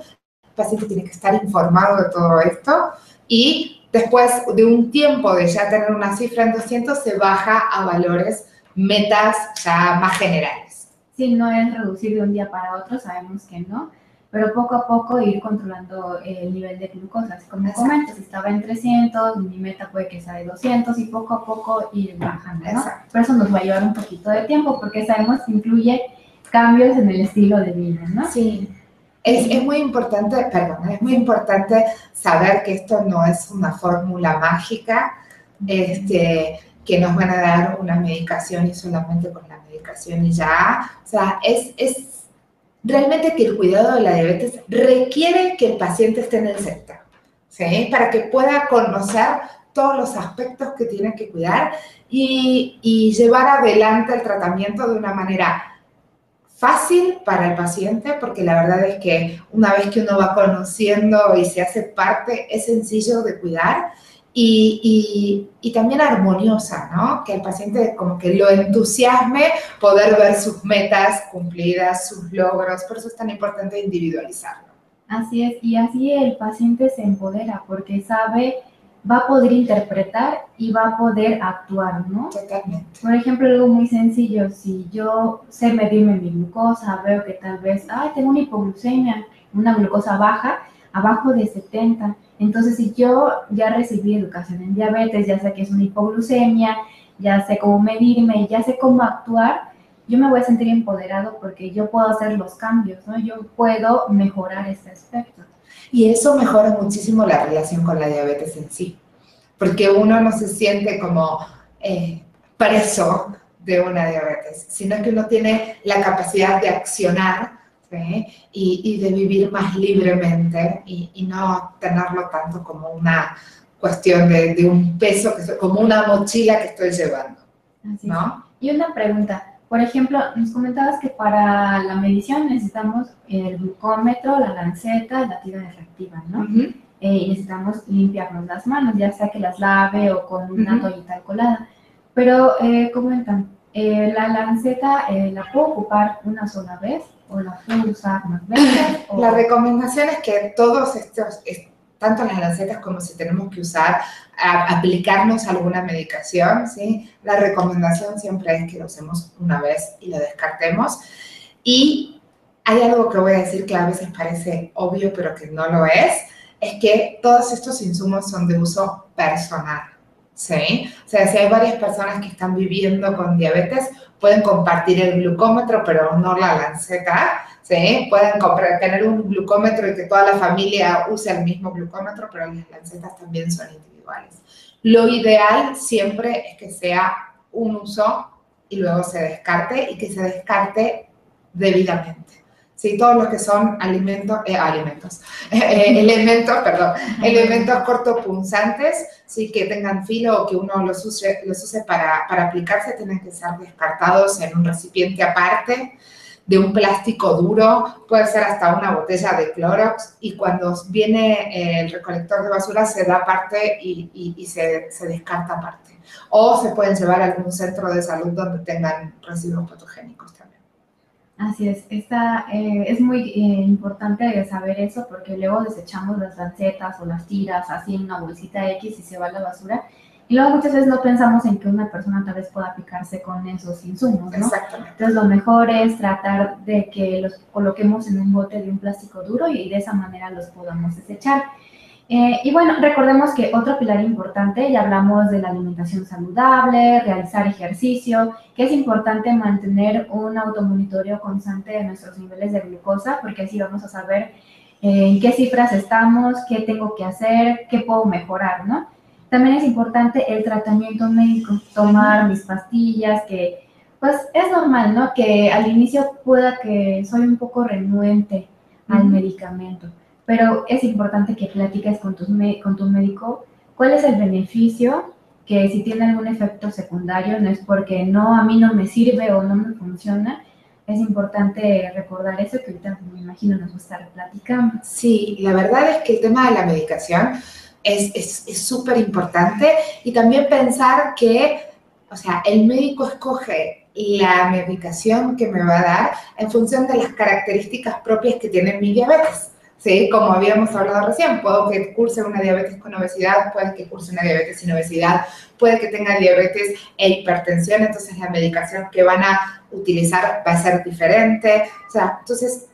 El paciente tiene que estar informado de todo esto y después de un tiempo de ya tener una cifra en 200 se baja a valores metas ya más generales. Sí, no es reducir de un día para otro, sabemos que no, pero poco a poco ir controlando el nivel de glucosa. Como comentas, si estaba en 300, mi meta puede que sea de 200 y poco a poco ir bajando, ¿no? Exacto. Por eso nos va a llevar un poquito de tiempo, porque sabemos que incluye cambios en el estilo de vida, ¿no? Sí. Es muy importante, es muy importante saber que esto no es una fórmula mágica, que nos van a dar una medicación y solamente con la medicación y ya. O sea, es realmente que el cuidado de la diabetes requiere que el paciente esté en el centro, ¿sí? Para que pueda conocer todos los aspectos que tiene que cuidar y llevar adelante el tratamiento de una manera fácil para el paciente, porque la verdad es que una vez que uno va conociendo y se hace parte, es sencillo de cuidar y también armoniosa, ¿no? Que el paciente como que lo entusiasme poder ver sus metas cumplidas, sus logros, por eso es tan importante individualizarlo. Así es, y así el paciente se empodera porque sabe, va a poder interpretar y va a poder actuar, ¿no? Totalmente. Por ejemplo, algo muy sencillo, si yo sé medirme mi glucosa, veo que tal vez, tengo una hipoglucemia, una glucosa baja, abajo de 70. Entonces, si yo ya recibí educación en diabetes, ya sé que es una hipoglucemia, ya sé cómo medirme, ya sé cómo actuar, yo me voy a sentir empoderado porque yo puedo hacer los cambios, ¿no? Yo puedo mejorar este aspecto. Y eso mejora muchísimo la relación con la diabetes en sí, porque uno no se siente como preso de una diabetes, sino que uno tiene la capacidad de accionar, ¿sí? y de vivir más libremente y no tenerlo tanto como una cuestión de un peso, como una mochila que estoy llevando, ¿no? Y una pregunta, Por ejemplo, nos comentabas que para la medición necesitamos el glucómetro, la lanceta, la tira reactiva, ¿no? Uh-huh. Y necesitamos limpiarnos las manos, ya sea que las lave o con una toallita alcoholada. Pero comentan, ¿la lanceta la puedo ocupar una sola vez o la puedo usar más veces? O... La recomendación es que todos estos, tanto las lancetas como si tenemos que usar, aplicarnos alguna medicación, ¿sí? La recomendación siempre es que lo usemos una vez y lo descartemos. Y hay algo que voy a decir que a veces parece obvio, pero que no lo es que todos estos insumos son de uso personal, ¿sí? O sea, si hay varias personas que están viviendo con diabetes, pueden compartir el glucómetro, pero no la lanceta, ¿sí? Pueden tener un glucómetro y que toda la familia use el mismo glucómetro, pero las lancetas también son individuales. Lo ideal siempre es que sea un uso y luego se descarte, y que se descarte debidamente. Sí, todo lo que son elementos cortopunzantes, sí, que tengan filo o que uno los use para aplicarse, tienen que ser descartados en un recipiente aparte, de un plástico duro, puede ser hasta una botella de Clorox, y cuando viene el recolector de basura se da aparte y se descarta aparte. O se pueden llevar a algún centro de salud donde tengan residuos patogénicos también. Así es, es muy importante saber eso, porque luego desechamos las lancetas o las tiras así en una bolsita X y se va a la basura. Y luego muchas veces no pensamos en que una persona tal vez pueda picarse con esos insumos, ¿no? Exactamente. Entonces lo mejor es tratar de que los coloquemos en un bote de un plástico duro y de esa manera los podamos desechar. Y bueno, recordemos que otro pilar importante, ya hablamos de la alimentación saludable, realizar ejercicio, que es importante mantener un automonitoreo constante de nuestros niveles de glucosa, porque así vamos a saber en qué cifras estamos, qué tengo que hacer, qué puedo mejorar, ¿no? También es importante el tratamiento médico, tomar mis pastillas, que pues es normal, ¿no? Que al inicio pueda que soy un poco renuente al medicamento, pero es importante que platiques con tu médico cuál es el beneficio, que si tiene algún efecto secundario, no es porque a mí no me sirve o no me funciona. Es importante recordar eso, que ahorita me imagino nos va a estar platicando. Sí, la verdad es que el tema de la medicación es súper importante, y también pensar que, o sea, el médico escoge la medicación que me va a dar en función de las características propias que tiene mi diabetes. Sí, como habíamos hablado recién, puedo que curse una diabetes con obesidad, puede que curse una diabetes sin obesidad, puede que tenga diabetes e hipertensión, entonces la medicación que van a utilizar va a ser diferente. O sea, entonces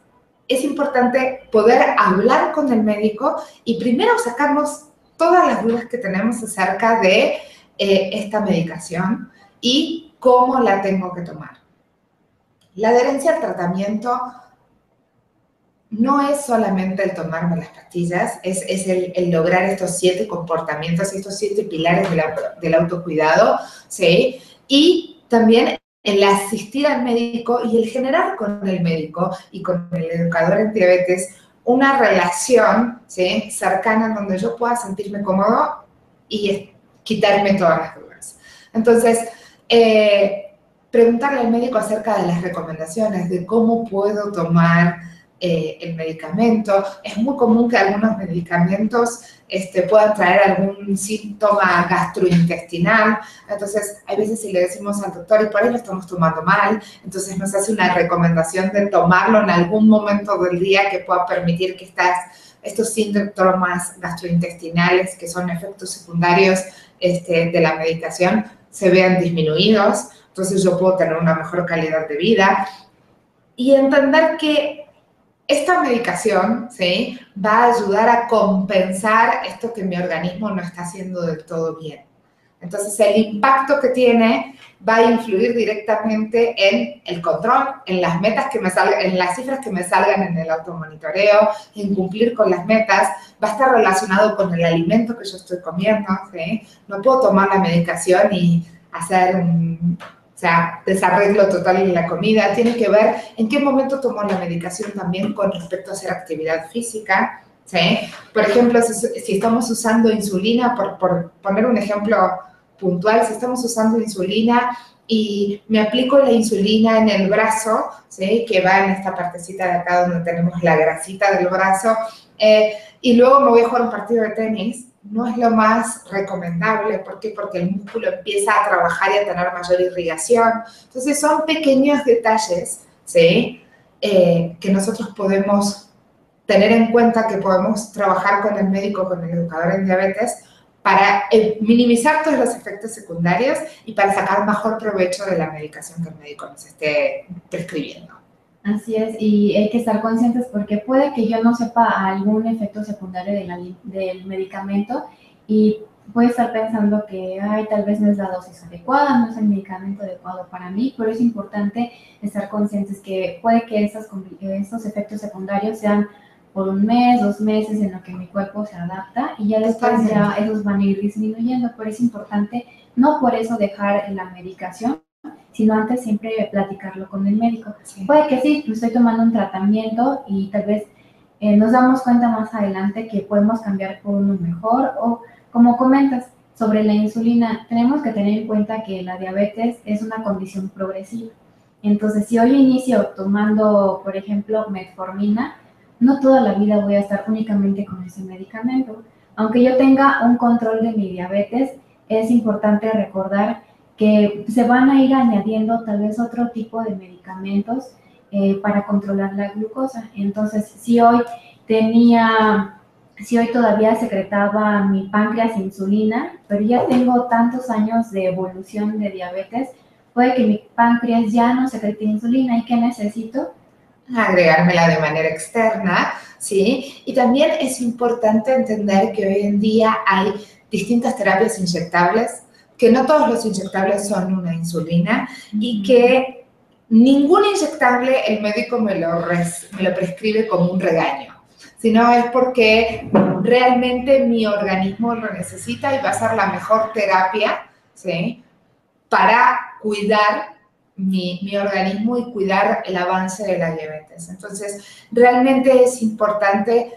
es importante poder hablar con el médico y primero sacarnos todas las dudas que tenemos acerca de esta medicación y cómo la tengo que tomar. La adherencia al tratamiento no es solamente el tomarme las pastillas, es el lograr estos 7 comportamientos, estos 7 pilares del autocuidado, ¿sí? Y también el asistir al médico y el generar con el médico y con el educador en diabetes una relación, ¿sí?, cercana, en donde yo pueda sentirme cómodo y quitarme todas las dudas. Entonces, preguntarle al médico acerca de las recomendaciones, de cómo puedo tomar el medicamento. Es muy común que algunos medicamentos puedan traer algún síntoma gastrointestinal. Entonces, hay veces si le decimos al doctor, y por ahí lo estamos tomando mal, entonces nos hace una recomendación de tomarlo en algún momento del día que pueda permitir que estos síntomas gastrointestinales, que son efectos secundarios de la medicación, se vean disminuidos. Entonces, yo puedo tener una mejor calidad de vida. Y entender que esta medicación, ¿sí?, va a ayudar a compensar esto que mi organismo no está haciendo del todo bien. Entonces, el impacto que tiene va a influir directamente en el control, en las metas que me salgan, en las cifras que me salgan en el automonitoreo, en cumplir con las metas. Va a estar relacionado con el alimento que yo estoy comiendo, ¿sí? No puedo tomar la medicación y hacer desarreglo total en la comida. Tiene que ver en qué momento tomo la medicación también con respecto a hacer actividad física, ¿sí? Por ejemplo, si estamos usando insulina, por poner un ejemplo puntual. Si estamos usando insulina y me aplico la insulina en el brazo, ¿sí? Que va en esta partecita de acá donde tenemos la grasita del brazo, y luego me voy a jugar un partido de tenis, no es lo más recomendable. ¿Por qué? Porque el músculo empieza a trabajar y a tener mayor irrigación. Entonces son pequeños detalles, ¿sí? Que nosotros podemos tener en cuenta, que podemos trabajar con el médico, con el educador en diabetes, para minimizar todos los efectos secundarios y para sacar mejor provecho de la medicación que el médico nos esté prescribiendo. Así es, y hay que estar conscientes porque puede que yo no sepa algún efecto secundario del medicamento y puede estar pensando que, ay, tal vez no es la dosis adecuada, no es el medicamento adecuado para mí, pero es importante estar conscientes que puede que estos efectos secundarios sean por un mes, 2 meses en lo que mi cuerpo se adapta y ya después ya esos van a ir disminuyendo, pero es importante no por eso dejar la medicación, sino antes siempre platicarlo con el médico. Sí. Puede que sí, estoy tomando un tratamiento y tal vez nos damos cuenta más adelante que podemos cambiar por uno mejor o, como comentas, sobre la insulina, tenemos que tener en cuenta que la diabetes es una condición progresiva. Entonces, si hoy inicio tomando, por ejemplo, metformina, no toda la vida voy a estar únicamente con ese medicamento. Aunque yo tenga un control de mi diabetes, es importante recordar que se van a ir añadiendo tal vez otro tipo de medicamentos para controlar la glucosa. Entonces, si hoy todavía secretaba mi páncreas insulina, pero ya tengo tantos años de evolución de diabetes, puede que mi páncreas ya no secrete insulina. ¿Y qué necesito? Agregármela de manera externa, ¿sí? Y también es importante entender que hoy en día hay distintas terapias inyectables, que no todos los inyectables son una insulina y que ningún inyectable el médico me lo prescribe como un regaño, sino es porque realmente mi organismo lo necesita y va a ser la mejor terapia, ¿sí? Para cuidar mi organismo y cuidar el avance de la diabetes. Entonces, realmente es importante,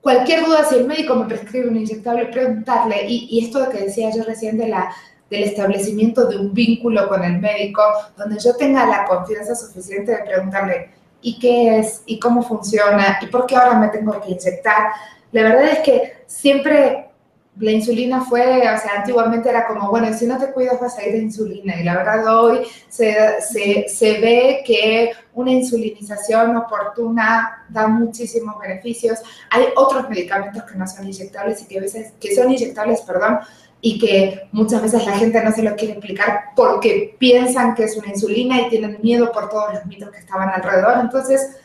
cualquier duda, si el médico me prescribe un inyectable, preguntarle, y esto que decía yo recién del establecimiento de un vínculo con el médico, donde yo tenga la confianza suficiente de preguntarle, ¿y qué es? ¿Y cómo funciona? ¿Y por qué ahora me tengo que inyectar? La verdad es que siempre la insulina fue, o sea, antiguamente era como, bueno, si no te cuidas vas a ir a insulina. Y la verdad hoy se ve que una insulinización oportuna da muchísimos beneficios. Hay otros medicamentos que no son inyectables y que son inyectables, y que muchas veces la gente no se lo quiere explicar porque piensan que es una insulina y tienen miedo por todos los mitos que estaban alrededor. Entonces,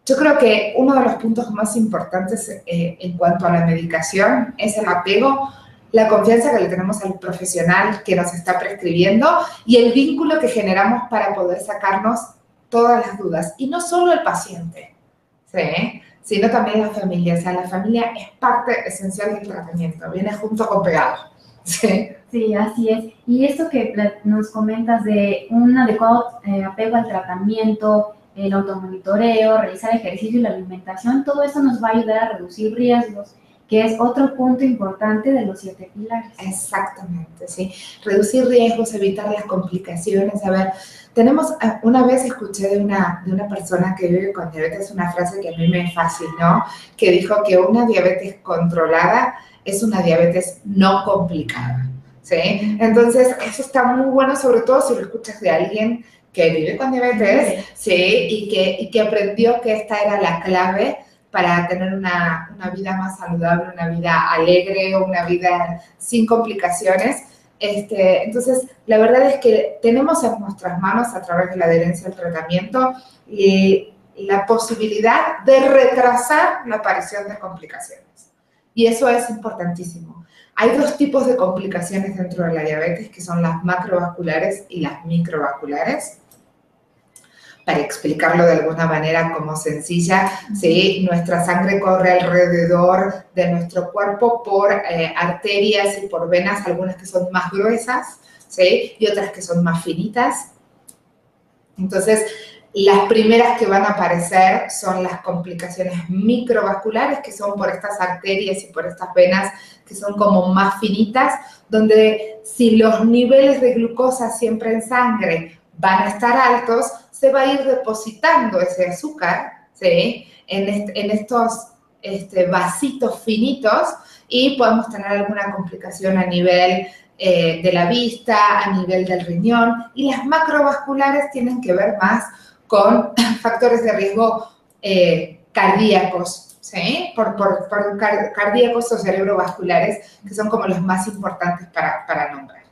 yo creo que uno de los puntos más importantes en cuanto a la medicación es el apego, la confianza que le tenemos al profesional que nos está prescribiendo y el vínculo que generamos para poder sacarnos todas las dudas. Y no solo el paciente, ¿sí? Sino también la familia. O sea, la familia es parte esencial del tratamiento, viene junto con pegado. Sí. Sí, así es. Y esto que nos comentas de un adecuado apego al tratamiento, el automonitoreo, realizar ejercicio y la alimentación, todo esto nos va a ayudar a reducir riesgos, que es otro punto importante de los 7 pilares. Exactamente, sí. Reducir riesgos, evitar las complicaciones. A ver, una vez escuché de una persona que vive con diabetes una frase que a mí me fascinó, que dijo que una diabetes controlada es una diabetes no complicada, ¿sí? Entonces, eso está muy bueno, sobre todo si lo escuchas de alguien que vive con diabetes, ¿sí? Y que aprendió que esta era la clave para tener una vida más saludable, una vida alegre, una vida sin complicaciones. Entonces, la verdad es que tenemos en nuestras manos, a través de la adherencia al tratamiento, la posibilidad de retrasar la aparición de complicaciones. Y eso es importantísimo. Hay 2 tipos de complicaciones dentro de la diabetes, que son las macrovasculares y las microvasculares. Para explicarlo de alguna manera como sencilla, ¿sí? Nuestra sangre corre alrededor de nuestro cuerpo por arterias y por venas, algunas que son más gruesas, ¿sí? Y otras que son más finitas. Entonces, Las primeras que van a aparecer son las complicaciones microvasculares, que son por estas arterias y por estas venas que son como más finitas, donde si los niveles de glucosa siempre en sangre van a estar altos, se va a ir depositando ese azúcar, ¿sí?, en estos vasitos finitos, y podemos tener alguna complicación a nivel de la vista, a nivel del riñón, y las macrovasculares tienen que ver más con factores de riesgo cardíacos, ¿sí? Por cardíacos o cerebrovasculares, que son como los más importantes para nombrar.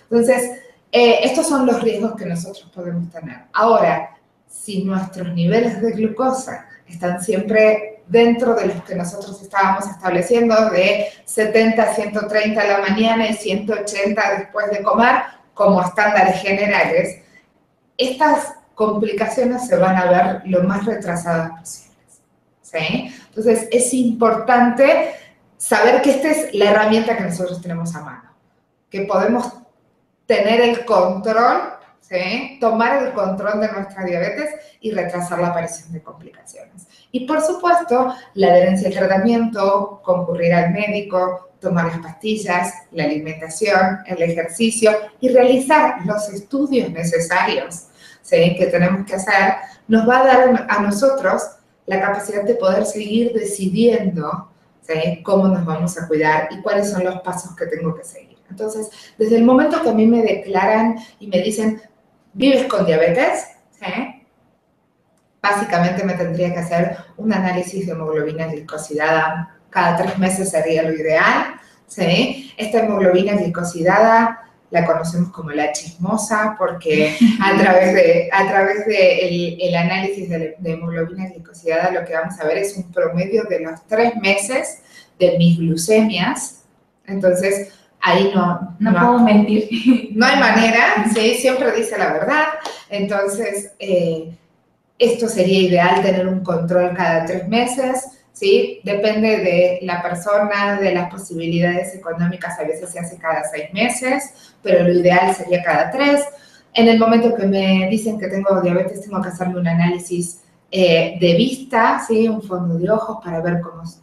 Entonces, estos son los riesgos que nosotros podemos tener. Ahora, si nuestros niveles de glucosa están siempre dentro de los que nosotros estábamos estableciendo, de 70 a 130 a la mañana y 180 después de comer, como estándares generales, estas complicaciones se van a ver lo más retrasadas posibles, ¿sí? Entonces, es importante saber que esta es la herramienta que nosotros tenemos a mano, que podemos tener el control, ¿sí?, tomar el control de nuestra diabetes y retrasar la aparición de complicaciones. Y, por supuesto, la adherencia al tratamiento, concurrir al médico, tomar las pastillas, la alimentación, el ejercicio y realizar los estudios necesarios, ¿sí?, que tenemos que hacer, nos va a dar a nosotros la capacidad de poder seguir decidiendo, ¿sí?, cómo nos vamos a cuidar y cuáles son los pasos que tengo que seguir. Entonces, desde el momento que a mí me declaran y me dicen, ¿vives con diabetes?, ¿sí?, básicamente me tendría que hacer un análisis de hemoglobina glicosilada. Cada 3 meses sería lo ideal, ¿sí? Esta hemoglobina glicosilada la conocemos como la chismosa, porque a través de el análisis de hemoglobina glicosilada lo que vamos a ver es un promedio de los 3 meses de mis glucemias. Entonces, ahí no puedo mentir. No hay manera, ¿sí? Siempre dice la verdad. Entonces, esto sería ideal, tener un control cada 3 meses, ¿sí? Depende de la persona, de las posibilidades económicas, a veces se hace cada 6 meses, pero lo ideal sería cada 3. En el momento que me dicen que tengo diabetes, tengo que hacerme un análisis de vista, ¿sí?, un fondo de ojos para ver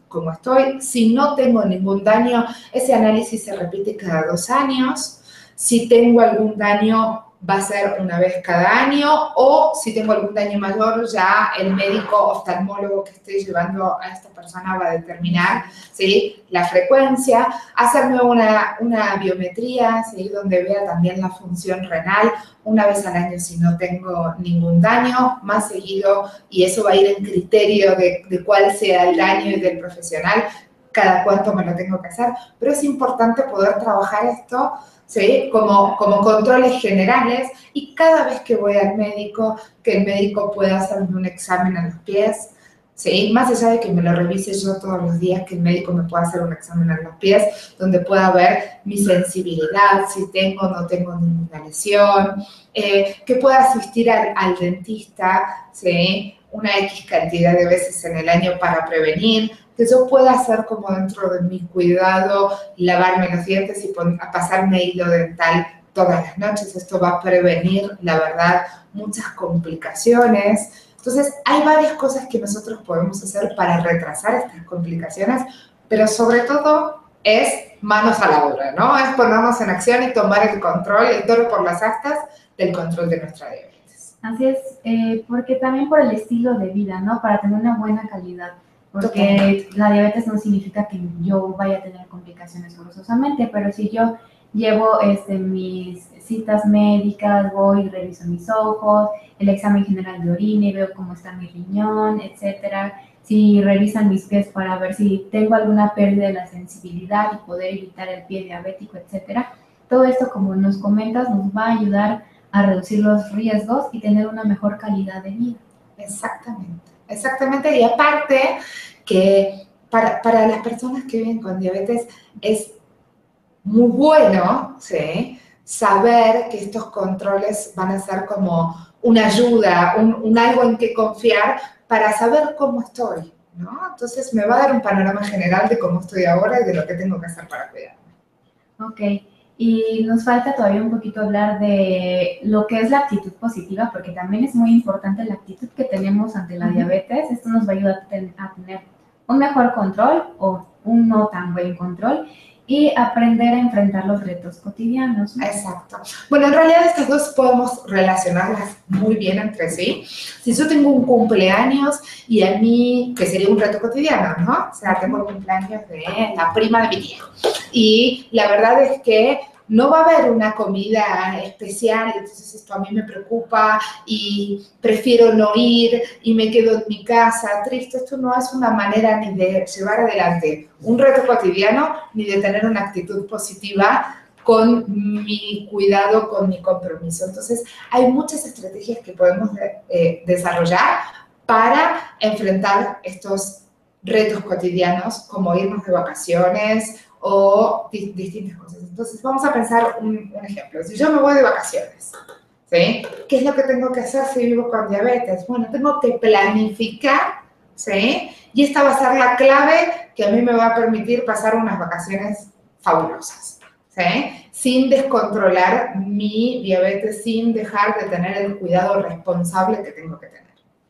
cómo estoy. Si no tengo ningún daño, ese análisis se repite cada 2 años. Si tengo algún daño, va a ser una vez cada año, o si tengo algún daño mayor, ya el médico oftalmólogo que esté llevando a esta persona va a determinar, ¿sí?, la frecuencia, hacerme una biometría, ¿sí?, donde vea también la función renal una vez al año si no tengo ningún daño, más seguido, y eso va a ir en criterio de cuál sea el daño y del profesional, cada cuánto me lo tengo que hacer, pero es importante poder trabajar esto, ¿sí?, como controles generales, y cada vez que voy al médico, que el médico pueda hacerme un examen a los pies, ¿sí?, más allá de que me lo revise yo todos los días, que el médico me pueda hacer un examen a los pies, donde pueda ver mi sensibilidad, si tengo o no tengo ninguna lesión, que pueda asistir al dentista, ¿sí?, una X cantidad de veces en el año para prevenir, que yo pueda hacer como dentro de mi cuidado, lavarme los dientes y pasarme hilo dental todas las noches. Esto va a prevenir, la verdad, muchas complicaciones. Entonces, hay varias cosas que nosotros podemos hacer para retrasar estas complicaciones, pero sobre todo es manos a la obra, ¿no? Es ponernos en acción y tomar el control, el toro por las astas, del control de nuestra diabetes. Así es, porque también por el estilo de vida, ¿no? Para tener una buena calidad. Porque la diabetes no significa que yo vaya a tener complicaciones forzosamente, pero si yo llevo mis citas médicas, voy y reviso mis ojos, el examen general de orina y veo cómo está mi riñón, etcétera. Si revisan mis pies para ver si tengo alguna pérdida de la sensibilidad y poder evitar el pie diabético, etcétera. Todo esto, como nos comentas, nos va a ayudar a reducir los riesgos y tener una mejor calidad de vida. Exactamente, exactamente. Y aparte que para las personas que viven con diabetes es muy bueno, ¿sí?, saber que estos controles van a ser como una ayuda, un algo en que confiar para saber cómo estoy, ¿no? Entonces me va a dar un panorama general de cómo estoy ahora y de lo que tengo que hacer para cuidarme. Ok. Y nos falta todavía un poquito hablar de lo que es la actitud positiva, porque también es muy importante la actitud que tenemos ante la diabetes. Esto nos va a ayudar a tener un mejor control o un no tan buen control y aprender a enfrentar los retos cotidianos, ¿no? Exacto. Bueno, en realidad estas dos podemos relacionarlas muy bien entre sí. Si yo tengo un cumpleaños y a mí, que sería un reto cotidiano, ¿no? O sea, tengo el cumpleaños de la prima de mi tía. Y la verdad es que no va a haber una comida especial, entonces esto a mí me preocupa y prefiero no ir y me quedo en mi casa triste. Esto no es una manera ni de llevar adelante un reto cotidiano ni de tener una actitud positiva con mi cuidado, con mi compromiso. Entonces, hay muchas estrategias que podemos desarrollar para enfrentar estos retos cotidianos, como irnos de vacaciones o distintas cosas. Entonces, vamos a pensar un ejemplo. Si yo me voy de vacaciones, ¿sí? ¿Qué es lo que tengo que hacer si vivo con diabetes? Bueno, tengo que planificar, ¿sí? Y esta va a ser la clave que a mí me va a permitir pasar unas vacaciones fabulosas, ¿sí? Sin descontrolar mi diabetes, sin dejar de tener el cuidado responsable que tengo que tener.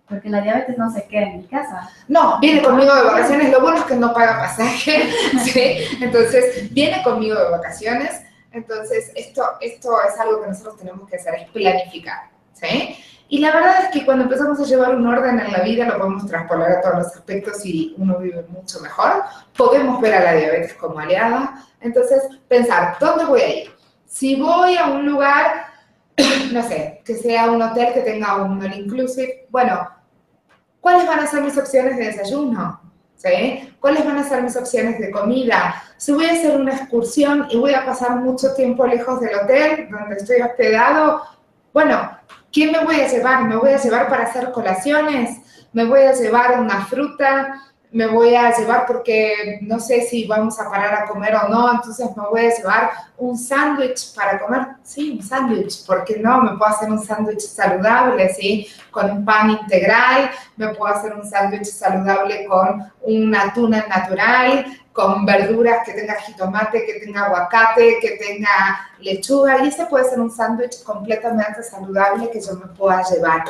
Porque la diabetes no se queda en mi casa. No, viene conmigo de vacaciones. Lo bueno es que no paga pasaje, ¿sí? Entonces, viene conmigo de vacaciones. Entonces, esto es algo que nosotros tenemos que hacer, es planificar, ¿sí? Y la verdad es que cuando empezamos a llevar un orden en la vida, lo podemos traspolar a todos los aspectos y uno vive mucho mejor. Podemos ver a la diabetes como aliada. Entonces, pensar, ¿dónde voy a ir? Si voy a un lugar, no sé, que sea un hotel que tenga un all inclusive, bueno, ¿cuáles van a ser mis opciones de desayuno? ¿Sí? ¿Cuáles van a ser mis opciones de comida? Si voy a hacer una excursión y voy a pasar mucho tiempo lejos del hotel donde estoy hospedado, bueno, ¿qué me voy a llevar? ¿Me voy a llevar para hacer colaciones? ¿Me voy a llevar una fruta? ¿Me voy a llevar porque no sé si vamos a parar a comer o no? Entonces me voy a llevar un sándwich para comer. Sí, un sándwich, ¿por qué no? Me puedo hacer un sándwich saludable, ¿sí? Con un pan integral, me puedo hacer un sándwich saludable con una tuna natural, con verduras que tenga jitomate, que tenga aguacate, que tenga lechuga, y ese puede ser un sándwich completamente saludable que yo me pueda llevar.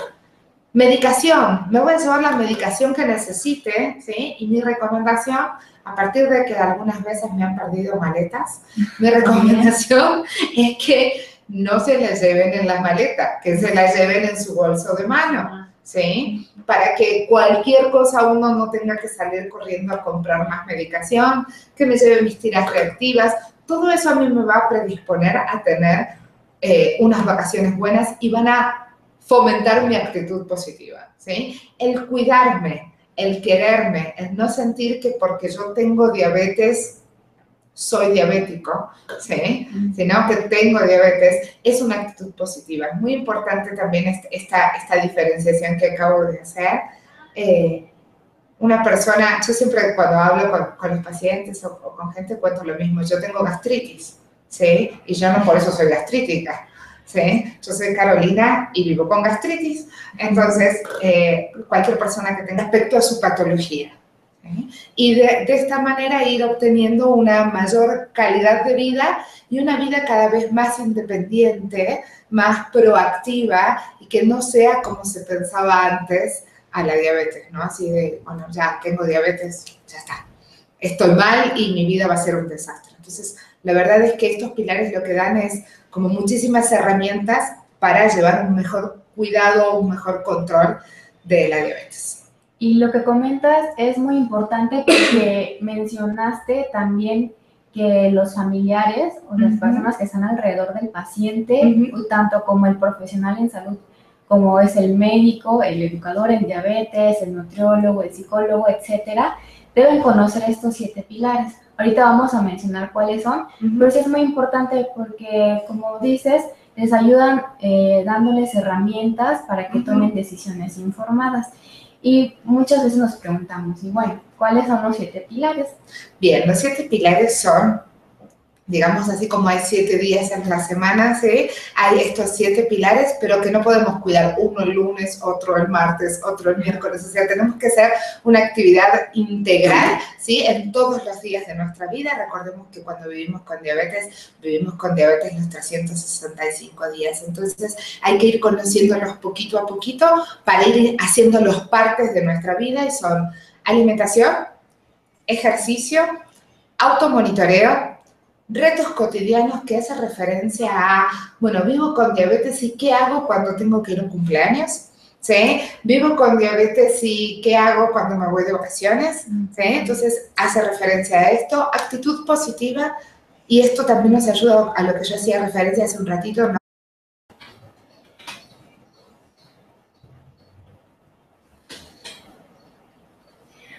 Medicación, me voy a llevar la medicación que necesite, ¿sí? Y mi recomendación, a partir de que algunas veces me han perdido maletas, mi recomendación es que no se las lleven en la maleta, que se las lleven en su bolso de mano, ¿sí? Para que cualquier cosa uno no tenga que salir corriendo a comprar más medicación, que me lleve mis tiras reactivas. Todo eso a mí me va a predisponer a tener unas vacaciones buenas y van a fomentar mi actitud positiva, ¿sí? El cuidarme, el quererme, el no sentir que porque yo tengo diabetes soy diabético, ¿sí? Sino que tengo diabetes, es una actitud positiva. Es muy importante también esta diferenciación que acabo de hacer. Una persona, yo siempre cuando hablo con los pacientes o con gente cuento lo mismo, yo tengo gastritis, ¿sí? Y yo no por eso soy gastrítica, ¿sí? Yo soy Carolina y vivo con gastritis, entonces cualquier persona que tenga aspecto a su patología. ¿Sí? Y de esta manera ir obteniendo una mayor calidad de vida y una vida cada vez más independiente, más proactiva y que no sea como se pensaba antes a la diabetes, ¿no? Así de, bueno, ya tengo diabetes, ya está, estoy mal y mi vida va a ser un desastre. Entonces, la verdad es que estos pilares lo que dan es como muchísimas herramientas para llevar un mejor cuidado, un mejor control de la diabetes. Y lo que comentas es muy importante porque mencionaste también que los familiares o las personas que están alrededor del paciente, tanto como el profesional en salud, como es el médico, el educador en diabetes, el nutriólogo, el psicólogo, etcétera, deben conocer estos 7 pilares. Ahorita vamos a mencionar cuáles son, pero sí es muy importante porque, como dices, les ayudan dándoles herramientas para que tomen decisiones informadas. Y muchas veces nos preguntamos, y bueno, ¿cuáles son los 7 pilares? Bien, los 7 pilares son digamos así como hay 7 días en la semana, ¿sí? Hay estos 7 pilares, pero que no podemos cuidar uno el lunes, otro el martes, otro el miércoles. O sea, tenemos que hacer una actividad integral, ¿sí? En todos los días de nuestra vida. Recordemos que cuando vivimos con diabetes los 365 días. Entonces, hay que ir conociéndolos poquito a poquito para ir haciéndolos partes de nuestra vida, y son alimentación, ejercicio, automonitoreo, retos cotidianos que hacen referencia a, bueno, vivo con diabetes y ¿qué hago cuando tengo que ir a un cumpleaños? ¿Sí? Vivo con diabetes y ¿qué hago cuando me voy de vacaciones? ¿Sí? Entonces, hace referencia a esto, actitud positiva, y esto también nos ayuda a lo que yo hacía referencia hace un ratito, ¿no?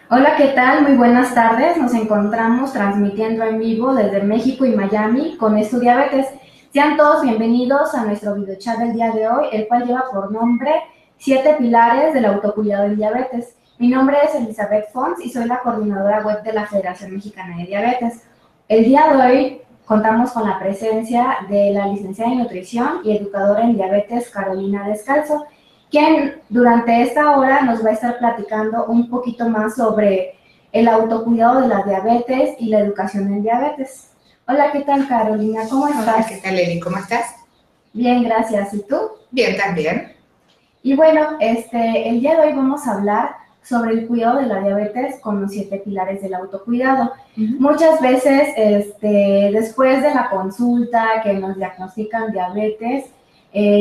Hola, ¿qué tal? Muy buenas tardes. Nos encontramos transmitiendo en vivo desde México y Miami con Estudiabetes. Sean todos bienvenidos a nuestro videochat del día de hoy, el cual lleva por nombre 7 pilares del autocuidado del diabetes. Mi nombre es Elizabeth Fons y soy la coordinadora web de la Federación Mexicana de Diabetes. El día de hoy contamos con la presencia de la licenciada en nutrición y educadora en diabetes Carolina Descalzo, quien durante esta hora nos va a estar platicando un poquito más sobre el autocuidado de la diabetes y la educación en diabetes. Hola, ¿qué tal, Carolina? ¿Cómo estás? Hola, ¿qué tal, Eli? ¿Cómo estás? Bien, gracias. ¿Y tú? Bien, también. Y bueno, el día de hoy vamos a hablar sobre el cuidado de la diabetes con los 7 pilares del autocuidado. Muchas veces, después de la consulta que nos diagnostican diabetes,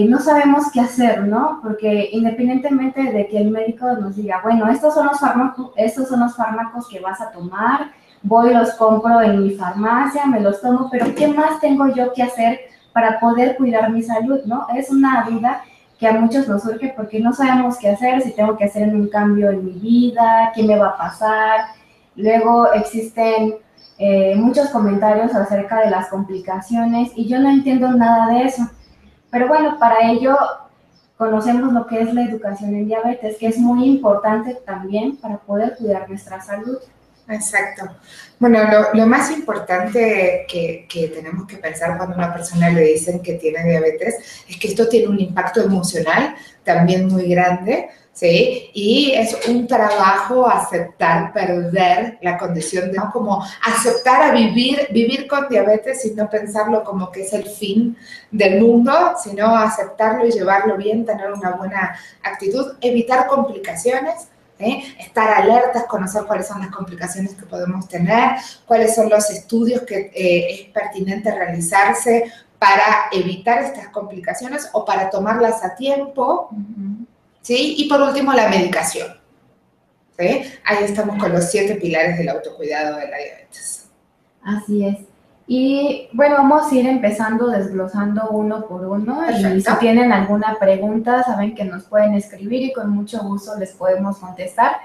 no sabemos qué hacer, ¿no? Porque independientemente de que el médico nos diga, bueno, estos son los fármacos que vas a tomar, voy y los compro en mi farmacia, me los tomo, pero ¿qué más tengo yo que hacer para poder cuidar mi salud, ¿no? Es una duda que a muchos nos surge porque no sabemos qué hacer, si tengo que hacer un cambio en mi vida, qué me va a pasar. Luego existen muchos comentarios acerca de las complicaciones y yo no entiendo nada de eso. Pero bueno, para ello conocemos lo que es la educación en diabetes, que es muy importante también para poder cuidar nuestra salud. Exacto. Bueno, lo más importante que tenemos que pensar cuando a una persona le dicen que tiene diabetes es que esto tiene un impacto emocional también muy grande, ¿sí? Y es un trabajo aceptar perder la condición de, ¿no? Como aceptar a vivir con diabetes y no pensarlo como que es el fin del mundo, sino aceptarlo y llevarlo bien, tener una buena actitud, evitar complicaciones. Estar alertas, conocer cuáles son las complicaciones que podemos tener, cuáles son los estudios que es pertinente realizarse para evitar estas complicaciones o para tomarlas a tiempo, ¿sí? Y por último, la medicación, ¿sí? Ahí estamos con los 7 pilares del autocuidado de la diabetes. Así es. Y bueno, vamos a ir empezando desglosando uno por uno. Perfecto. Y si tienen alguna pregunta, saben que nos pueden escribir y con mucho gusto les podemos contestar.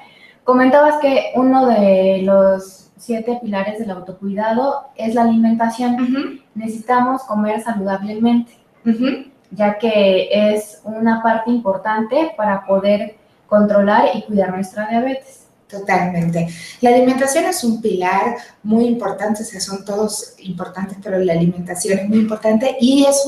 Comentabas que uno de los 7 pilares del autocuidado es la alimentación. Necesitamos comer saludablemente, ya que es una parte importante para poder controlar y cuidar nuestra diabetes. Totalmente. La alimentación es un pilar muy importante, o sea, son todos importantes, pero la alimentación es muy importante y es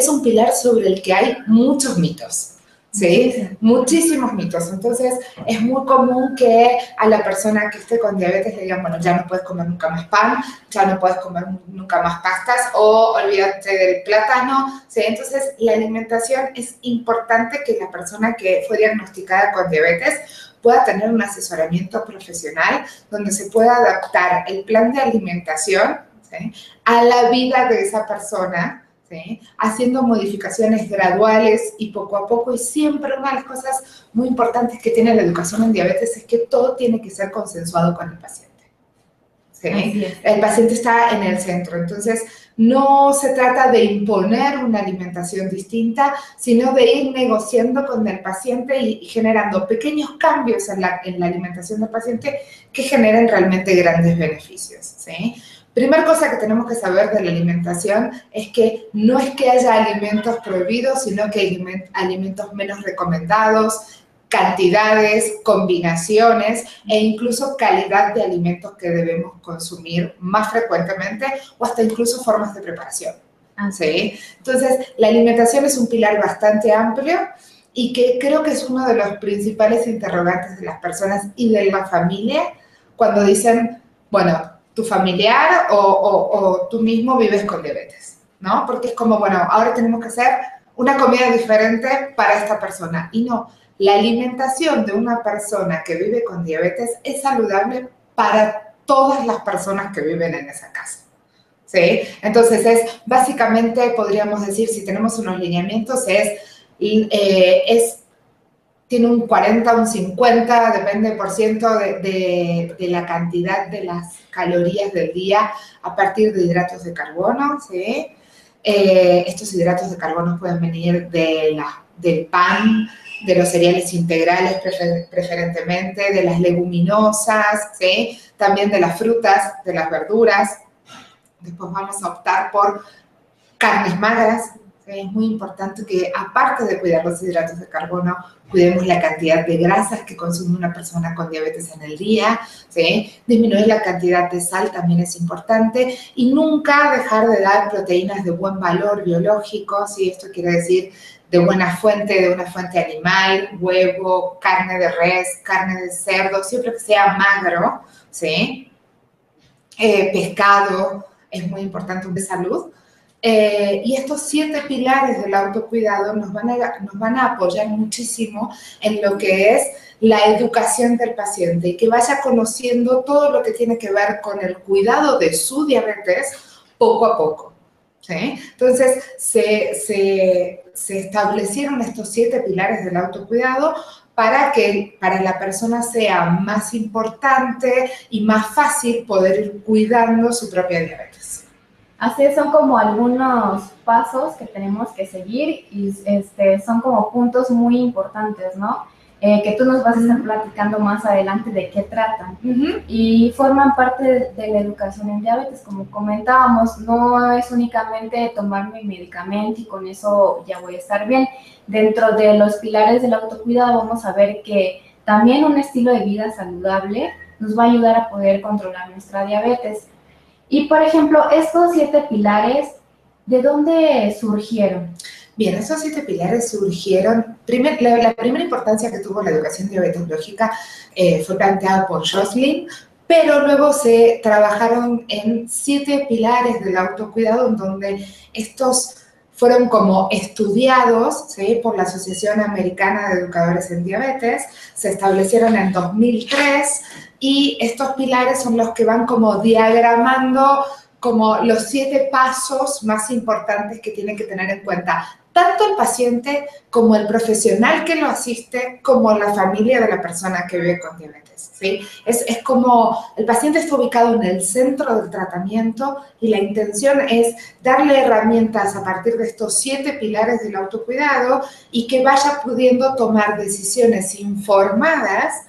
un pilar sobre el que hay muchos mitos, ¿sí? Muchísimos mitos. Entonces, es muy común que a la persona que esté con diabetes le digan, bueno, ya no puedes comer nunca más pan, ya no puedes comer nunca más pastas o olvídate del plátano, ¿sí? Entonces, la alimentación es importante que la persona que fue diagnosticada con diabetes pueda tener un asesoramiento profesional donde se pueda adaptar el plan de alimentación, ¿sí?, a la vida de esa persona, ¿sí?, haciendo modificaciones graduales y poco a poco. Y siempre una de las cosas muy importantes que tiene la educación en diabetes es que todo tiene que ser consensuado con el paciente, ¿sí? El paciente está en el centro, entonces no se trata de imponer una alimentación distinta, sino de ir negociando con el paciente y generando pequeños cambios en la alimentación del paciente que generen realmente grandes beneficios, ¿sí? Primera cosa que tenemos que saber de la alimentación es que no es que haya alimentos prohibidos, sino que hay alimentos menos recomendados. cantidades, combinaciones e incluso calidad de alimentos que debemos consumir más frecuentemente o hasta incluso formas de preparación. ¿Sí? Entonces, la alimentación es un pilar bastante amplio y que creo que es uno de los principales interrogantes de las personas y de la familia cuando dicen, bueno, tu familiar o tú mismo vives con diabetes, ¿no? Porque es como, bueno, ahora tenemos que hacer una comida diferente para esta persona. Y no, la alimentación de una persona que vive con diabetes es saludable para todas las personas que viven en esa casa. ¿Sí? Entonces, básicamente, podríamos decir, si tenemos unos lineamientos, tiene un 40, un 50, depende por ciento de la cantidad de las calorías del día a partir de hidratos de carbono, ¿sí? Estos hidratos de carbono pueden venir del pan, de los cereales integrales preferentemente, de las leguminosas, ¿sí? También de las frutas, de las verduras. Después vamos a optar por carnes magras. Es muy importante que, aparte de cuidar los hidratos de carbono, cuidemos la cantidad de grasas que consume una persona con diabetes en el día, ¿sí? Disminuir la cantidad de sal también es importante y nunca dejar de dar proteínas de buen valor biológico, ¿sí? Esto quiere decir de una fuente animal, huevo, carne de res, carne de cerdo, siempre que sea magro, ¿sí? Pescado, es muy importante de salud. Y estos 7 pilares del autocuidado nos van a apoyar muchísimo en lo que es la educación del paciente y que vaya conociendo todo lo que tiene que ver con el cuidado de su diabetes poco a poco. ¿Sí? Entonces, se establecieron estos 7 pilares del autocuidado para que para la persona sea más importante y más fácil poder ir cuidando su propia diabetes. Así son como algunos pasos que tenemos que seguir y son como puntos muy importantes, ¿no? Que tú nos vas a estar platicando más adelante de qué tratan. Y forman parte de la educación en diabetes. Como comentábamos, no es únicamente tomar mi medicamento y con eso ya voy a estar bien. Dentro de los pilares del autocuidado vamos a ver que también un estilo de vida saludable nos va a ayudar a poder controlar nuestra diabetes. Y, por ejemplo, estos 7 pilares, ¿de dónde surgieron? Bien, esos 7 pilares surgieron, la primera importancia que tuvo la educación diabetológica fue planteada por Joslin, pero luego se trabajaron en 7 pilares del autocuidado en donde estos fueron como estudiados, ¿sí? Por la Asociación Americana de Educadores en Diabetes, se establecieron en 2003 y estos pilares son los que van como diagramando como los 7 pasos más importantes que tienen que tener en cuenta tanto el paciente como el profesional que lo asiste, como la familia de la persona que vive con diabetes, ¿sí? Es como el paciente está ubicado en el centro del tratamiento y la intención es darle herramientas a partir de estos 7 pilares del autocuidado y que vaya pudiendo tomar decisiones informadas